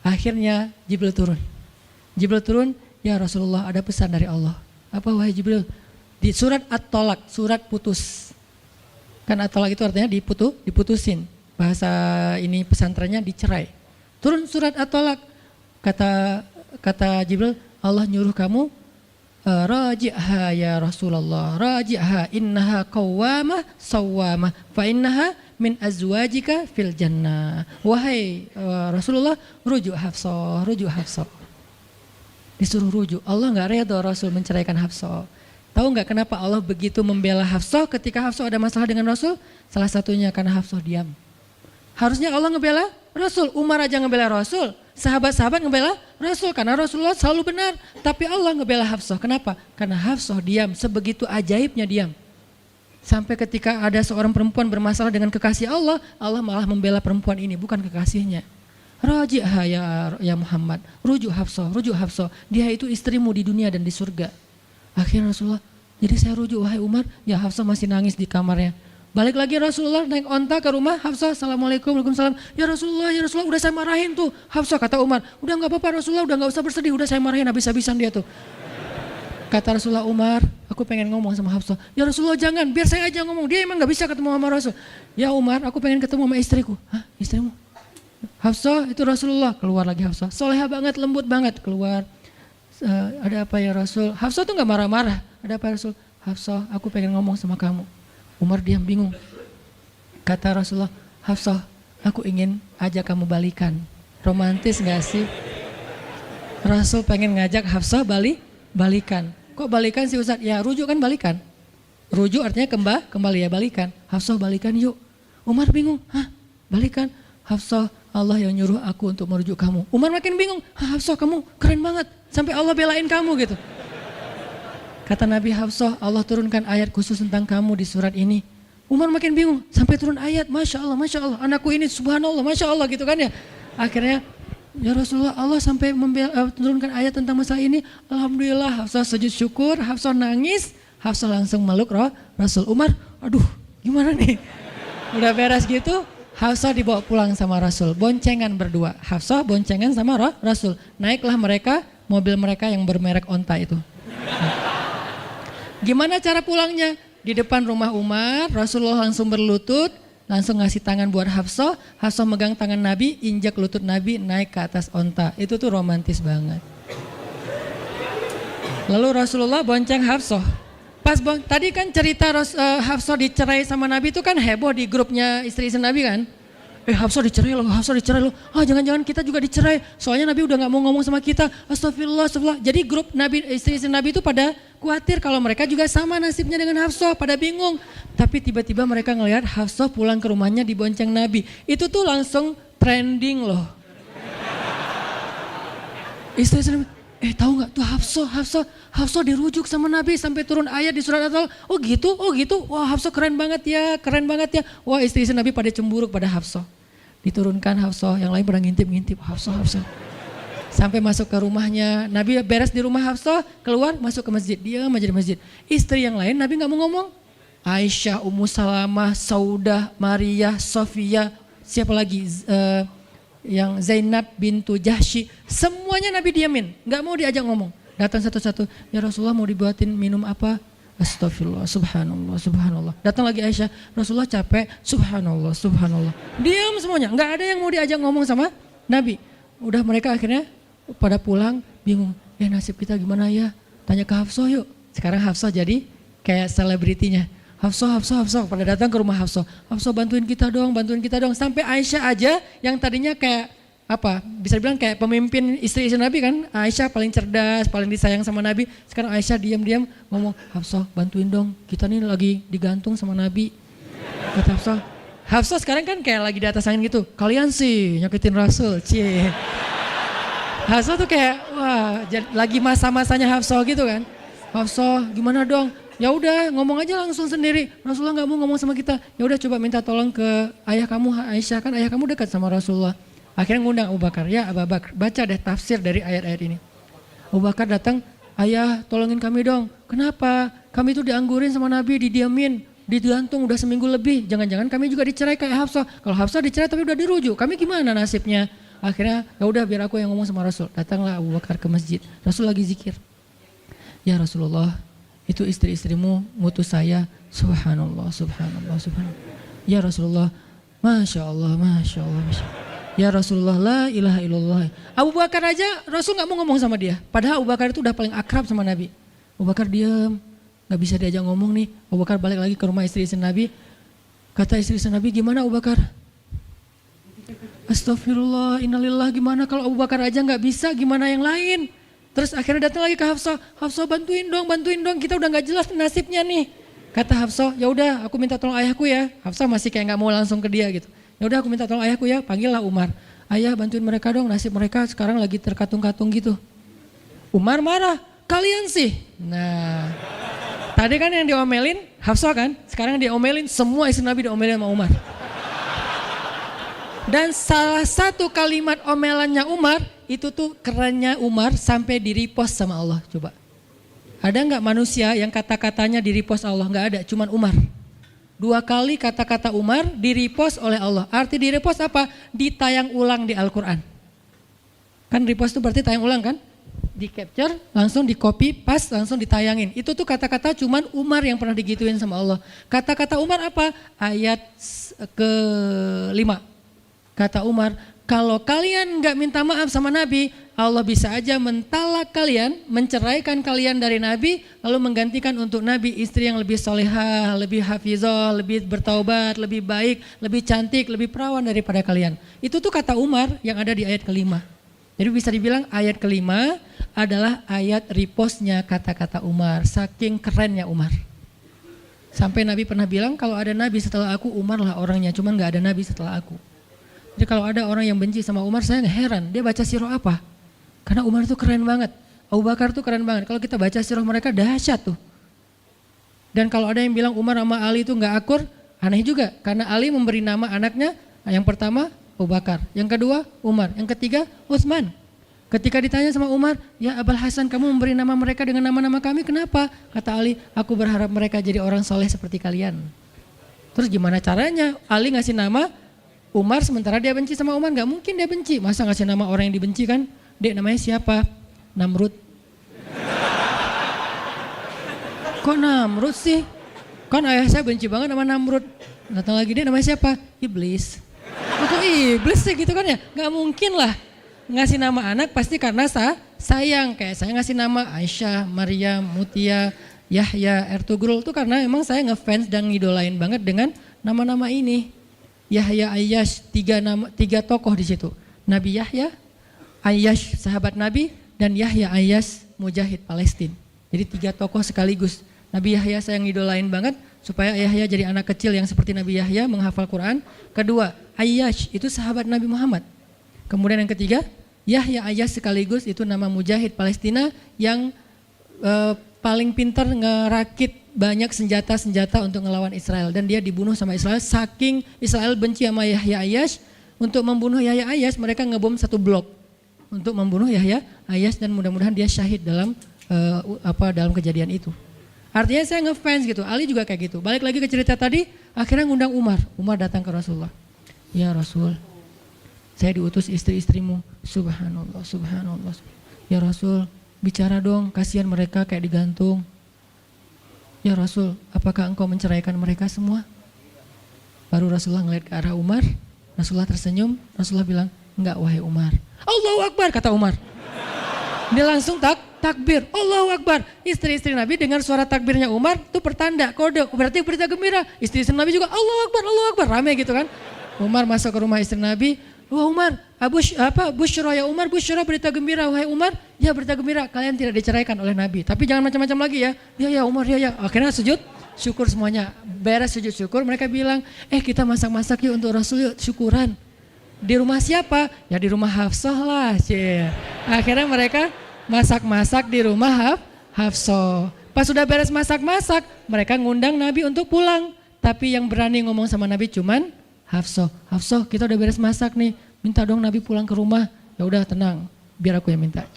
Akhirnya Jibril turun. Jibril turun, ya Rasulullah ada pesan dari Allah. Apa wahai Jibril? Di surat At-Tolak, surat putus. Kan At-Tolak itu artinya diputusin. Bahasa ini pesantrennya dicerai. Turun surat At-Tolak. Kata Jibril, Allah nyuruh kamu raji'ha ya Rasulullah. Raji'ha innaha qawwamah sawwamah. Fa innaha min azwajika fil jannah. Wahai Rasulullah, rujuk Hafsah, rujuk Hafsah. Disuruh rujuk. Allah nggak redha Rasul menceraikan Hafsah. Tahu nggak kenapa Allah begitu membela Hafsah ketika Hafsah ada masalah dengan Rasul? Salah satunya karena Hafsah diam. Harusnya Allah ngebela Rasul, Umar aja ngebela Rasul, sahabat-sahabat ngebela Rasul karena Rasulullah selalu benar. Tapi Allah ngebela Hafsah. Kenapa? Karena Hafsah diam, sebegitu ajaibnya diam. Sampai ketika ada seorang perempuan bermasalah dengan kekasih Allah, Allah malah membela perempuan ini, bukan kekasihnya. Raji'ha ya Muhammad, rujuk Hafsah, rujuk Hafsah. Dia itu istrimu di dunia dan di surga. Akhirnya Rasulullah, jadi saya rujuk wahai Umar, ya Hafsah masih nangis di kamarnya. Balik lagi Rasulullah naik onta ke rumah Hafsah, Assalamualaikum, Waalaikumsalam. Ya Rasulullah, udah saya marahin tuh. Hafsah kata Umar, udah gak apa-apa Rasulullah, udah gak usah bersedih, udah saya marahin habis-habisan dia tuh. Kata Rasulullah, Umar, aku pengen ngomong sama Hafsah. Ya Rasulullah jangan, biar saya aja ngomong, dia emang gak bisa ketemu sama Rasul. Ya Umar, aku pengen ketemu sama istriku. Hah, istrimu? Hafsah itu Rasulullah, keluar lagi Hafsah. Soleha banget, lembut banget, keluar. Ada apa ya Rasul? Hafsah tuh gak marah-marah. Ada apa ya Rasul? Hafsah, aku pengen ngomong sama kamu. Umar diam bingung. Kata Rasulullah, Hafsah, aku ingin ajak kamu balikan. Romantis gak sih? Rasul pengen ngajak Hafsah balikan. Kok balikan sih Ustaz? Ya rujuk kan balikan. Rujuk artinya kembali ya balikan. Hafsah balikan yuk. Umar bingung, hah balikan? Hafsah, Allah yang nyuruh aku untuk merujuk kamu. Umar makin bingung, Hafsah kamu keren banget. Sampai Allah belain kamu gitu. Kata Nabi, Hafsah, Allah turunkan ayat khusus tentang kamu di surat ini. Umar makin bingung, sampai turun ayat, Masya Allah, anakku ini subhanallah, Masya Allah gitu kan ya. Akhirnya, ya Rasulullah, Allah sampai turunkan ayat tentang masalah ini. Alhamdulillah, Hafsah sujud syukur, Hafsah nangis, Hafsah langsung meluk Rasul. Umar, aduh gimana nih? Udah beres gitu, Hafsah dibawa pulang sama Rasul, boncengan berdua. Hafsah boncengan sama Rasul. Naiklah mereka, mobil mereka yang bermerek onta itu. Gimana cara pulangnya? Di depan rumah Umar, Rasulullah langsung berlutut, langsung ngasih tangan buat Hafsah. Hafsah megang tangan Nabi, injak lutut Nabi, naik ke atas onta. Itu tuh romantis banget. Lalu Rasulullah bonceng Hafsah. Tadi kan cerita Hafsah dicerai sama Nabi itu kan heboh di grupnya istri-istri Nabi kan. Hafsah dicerai loh. Jangan-jangan kita juga dicerai. Soalnya Nabi udah gak mau ngomong sama kita. Astagfirullah. Jadi grup Nabi, istri-istri Nabi itu pada khawatir kalau mereka juga sama nasibnya dengan Hafsah. Pada bingung. Tapi tiba-tiba mereka ngelihat Hafsah pulang ke rumahnya dibonceng Nabi. Itu tuh langsung trending loh. Istri-istri Nabi, tahu nggak tuh Hafsah dirujuk sama Nabi sampai turun ayat di surat At-Talaq. Oh gitu. Wah Hafsah keren banget ya. Wah istri-istri Nabi pada cemburu pada Hafsah. Diturunkan Hafsah, yang lain pada ngintip Hafsah. Sampai masuk ke rumahnya, Nabi beres di rumah Hafsah, keluar masuk ke masjid, dia aja di masjid. Istri yang lain Nabi nggak mau ngomong. Aisyah, Ummu Salamah, Saudah, Maria, Sofia, siapa lagi? Yang Zainab bintu Jahsy, semuanya Nabi diamin, nggak mau diajak ngomong. Datang satu-satu, ya Rasulullah mau dibuatin minum apa? Astagfirullah, subhanallah. Datang lagi Aisyah, Rasulullah capek, subhanallah. Diam semuanya, nggak ada yang mau diajak ngomong sama Nabi. Udah mereka akhirnya pada pulang, bingung, nasib kita gimana ya? Tanya ke Hafsah yuk. Sekarang Hafsah jadi kayak selebritinya. Hafsah, pada datang ke rumah Hafsah. Hafsah bantuin kita dong. Sampai Aisyah aja yang tadinya kayak bisa dibilang kayak pemimpin istri-istri Nabi kan. Aisyah paling cerdas, paling disayang sama Nabi. Sekarang Aisyah diam-diam ngomong, Hafsah bantuin dong, kita nih lagi digantung sama Nabi. Kata Hafsah sekarang kan kayak lagi di atas angin gitu. Kalian sih nyakitin Rasul, cie. Hafsah tuh kayak wah lagi masa-masanya Hafsah gitu kan. Hafsah gimana dong? Ya udah ngomong aja langsung sendiri. Rasulullah nggak mau ngomong sama kita. Ya udah coba minta tolong ke ayah kamu Aisyah, kan ayah kamu dekat sama Rasulullah. Akhirnya ngundang Abu Bakar. Ya Abu Bakar, baca deh tafsir dari ayat-ayat ini. Abu Bakar datang, ayah tolongin kami dong. Kenapa? Kami itu dianggurin sama Nabi, didiamin, digantung udah seminggu lebih. Jangan-jangan kami juga dicerai kayak Hafsah. Kalau Hafsah dicerai tapi udah dirujuk, kami gimana nasibnya? Akhirnya ya udah biar aku yang ngomong sama Rasul. Datanglah Abu Bakar ke masjid. Rasul lagi zikir. Ya Rasulullah, itu istri-istrimu ngutus saya. Subhanallah. Ya Rasulullah, Masya Allah. Ya Rasulullah, la ilaha illallah. Abu Bakar aja Rasul gak mau ngomong sama dia. Padahal Abu Bakar itu udah paling akrab sama Nabi. Abu Bakar diam, gak bisa diajak ngomong nih. Abu Bakar balik lagi ke rumah istri-istri Nabi. Kata istri Nabi, gimana Abu Bakar? Astagfirullah, innalillah, gimana kalau Abu Bakar aja nggak bisa, gimana yang lain? Terus akhirnya datang lagi ke Hafsah, Hafsah bantuin dong, kita udah nggak jelas nasibnya nih. Kata Hafsah, ya udah aku minta tolong ayahku ya. Hafsah masih kayak nggak mau langsung ke dia gitu. Ya udah aku minta tolong ayahku ya, panggillah Umar. Ayah bantuin mereka dong, nasib mereka sekarang lagi terkatung-katung gitu. Umar marah, kalian sih. Nah, tadi kan yang diomelin Hafsah kan, sekarang diomelin semua istri Nabi diomelin sama Umar. Dan salah satu kalimat omelannya Umar, itu tuh kerennya Umar sampai di-repost sama Allah. Coba. Ada nggak manusia yang kata-katanya di-repost Allah? Nggak ada, cuman Umar. 2 kali kata-kata Umar di-repost oleh Allah. Arti di-repost apa? Ditayang ulang di Al-Quran. Kan repost itu berarti tayang ulang kan? Di-capture, langsung di-copy, paste, langsung ditayangin. Itu tuh kata-kata cuman Umar yang pernah digituin sama Allah. Kata-kata Umar apa? Ayat ke-5. Kata Umar, kalau kalian nggak minta maaf sama Nabi, Allah bisa aja mentalak kalian, menceraikan kalian dari Nabi, lalu menggantikan untuk Nabi istri yang lebih solehah, lebih hafizah, lebih bertaubat, lebih baik, lebih cantik, lebih perawan daripada kalian. Itu tuh kata Umar yang ada di ayat ke-5. Jadi bisa dibilang ayat ke-5 adalah ayat repostnya kata-kata Umar, saking kerennya Umar. Sampai Nabi pernah bilang kalau ada Nabi setelah aku, Umar lah orangnya, cuman gak ada Nabi setelah aku. Jadi kalau ada orang yang benci sama Umar, saya heran, dia baca sirah apa? Karena Umar itu keren banget, Abu Bakar itu keren banget. Kalau kita baca sirah mereka dahsyat tuh. Dan kalau ada yang bilang Umar sama Ali itu gak akur, aneh juga. Karena Ali memberi nama anaknya, yang pertama Abu Bakar, yang kedua Umar, yang ketiga Utsman. Ketika ditanya sama Umar, ya Abul Hasan kamu memberi nama mereka dengan nama-nama kami, kenapa? Kata Ali, aku berharap mereka jadi orang soleh seperti kalian. Terus gimana caranya Ali ngasih nama Umar sementara dia benci sama Umar? Gak mungkin dia benci, masa ngasih nama orang yang dibenci kan? Dek namanya siapa? Namrud. Kok Namrud sih? Kan ayah saya benci banget sama Namrud. Datang lagi, dek namanya siapa? Iblis. Kok iblis sih gitu kan ya? Gak mungkin lah. Ngasih nama anak pasti karena sayang. Kayak saya ngasih nama Aisyah, Maryam, Mutia, Yahya, Ertugrul itu karena emang saya ngefans dan ngidolain banget dengan nama-nama ini. Yahya, Ayyash, 3 tokoh di situ. Nabi Yahya, Ayyash sahabat Nabi, dan Yahya Ayyash mujahid Palestina. Jadi 3 tokoh sekaligus. Nabi Yahya saya ngidolain banget supaya Yahya jadi anak kecil yang seperti Nabi Yahya menghafal Quran. Kedua, Ayyash itu sahabat Nabi Muhammad. Kemudian yang ketiga, Yahya Ayyash sekaligus itu nama mujahid Palestina yang paling pintar ngerakit banyak senjata-senjata untuk ngelawan Israel. Dan dia dibunuh sama Israel, saking Israel benci sama Yahya Ayyash. Untuk membunuh Yahya Ayyash mereka ngebom 1 blok untuk membunuh Yahya Ayyash, dan mudah-mudahan dia syahid dalam dalam kejadian itu. Artinya saya ngefans gitu. Ali juga kayak gitu. Balik lagi ke cerita tadi, akhirnya ngundang Umar. Umar datang ke Rasulullah. Ya Rasul, saya diutus istri-istrimu. Subhanallah, subhanallah. Ya Rasul, bicara dong, kasihan mereka kayak digantung. Ya Rasul, apakah engkau menceraikan mereka semua? Baru Rasulullah ngeliat ke arah Umar, Rasulullah tersenyum, Rasulullah bilang, enggak wahai Umar. Allahu Akbar, kata Umar. Dia langsung takbir, Allahu Akbar. Istri-istri Nabi dengar suara takbirnya Umar, itu pertanda, kode, berarti berita gembira. Istri-istri Nabi juga Allahu Akbar, rame gitu kan. Umar masuk ke rumah istri Nabi, wah Umar, Busyra ya Umar, Busyra berita gembira, wahai Umar, ya berita gembira, kalian tidak diceraikan oleh Nabi. Tapi jangan macam-macam lagi ya. Ya Umar, ya. Akhirnya sujud syukur semuanya. Beres sujud syukur, mereka bilang, kita masak-masak yuk untuk Rasul, yuk syukuran. Di rumah siapa? Ya di rumah Hafsah lah. Akhirnya mereka masak-masak di rumah Hafsah. Pas sudah beres masak-masak, mereka ngundang Nabi untuk pulang. Tapi yang berani ngomong sama Nabi cuman Hafsah. Hafsah, kita udah beres masak nih. Minta dong Nabi pulang ke rumah. Ya udah tenang, biar aku yang minta.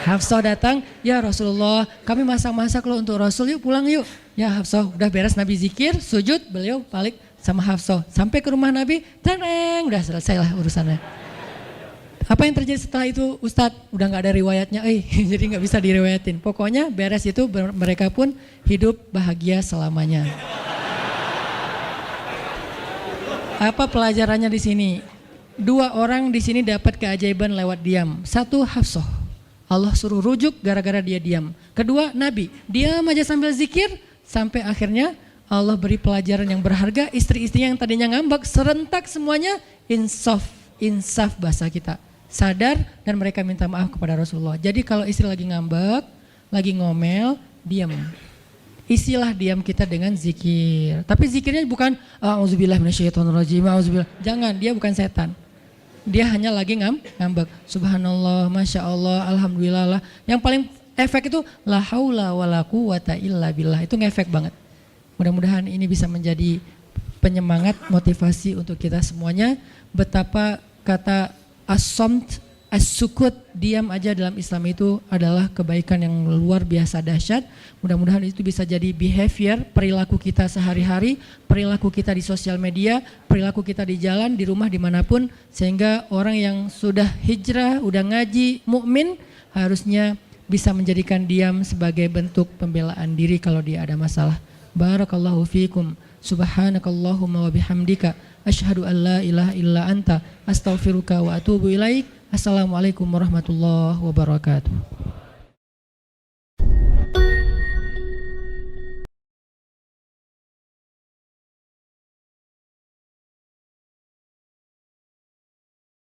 Hafsah datang, ya Rasulullah, kami masak-masak loh untuk Rasul, yuk pulang yuk. Ya Hafsah, udah beres Nabi zikir, sujud, beliau balik sama Hafsah. Sampai ke rumah Nabi, tenang, udah selesai lah urusannya. Apa yang terjadi setelah itu Ustadz? Udah gak ada riwayatnya, jadi gak bisa diriwayatin. Pokoknya beres itu mereka pun hidup bahagia selamanya. Apa pelajarannya di sini? 2 orang di sini dapat keajaiban lewat diam. 1 Hafsah, Allah suruh rujuk gara-gara dia diam. Kedua Nabi, diam aja sambil zikir sampai akhirnya Allah beri pelajaran yang berharga. Istri-istri yang tadinya ngambek serentak semuanya insaf bahasa kita, sadar dan mereka minta maaf kepada Rasulullah. Jadi kalau istri lagi ngambek, lagi ngomel, diam. Isilah diam kita dengan zikir. Tapi zikirnya bukan auzubillah minasyaitonirrajim, auzubillah. Jangan, dia bukan setan. Dia hanya lagi ngambek. Subhanallah, masya Allah, alhamdulillah lah. Yang paling efek itu la haula wala quwata illa billah. Itu ngefek banget. Mudah-mudahan ini bisa menjadi penyemangat, motivasi untuk kita semuanya. Betapa kata as-samt, as-sukut, diam aja dalam Islam itu adalah kebaikan yang luar biasa dahsyat. Mudah-mudahan itu bisa jadi behavior, perilaku kita sehari-hari, perilaku kita di sosial media, perilaku kita di jalan, di rumah, dimanapun. Sehingga orang yang sudah hijrah, udah ngaji, mukmin harusnya bisa menjadikan diam sebagai bentuk pembelaan diri kalau dia ada masalah. Barakallahu fiikum. Subhanakallahumma wa bihamdika asyhadu an la ilaha illa anta astaghfiruka wa atubu ilaik. Assalamualaikum warahmatullahi wabarakatuh.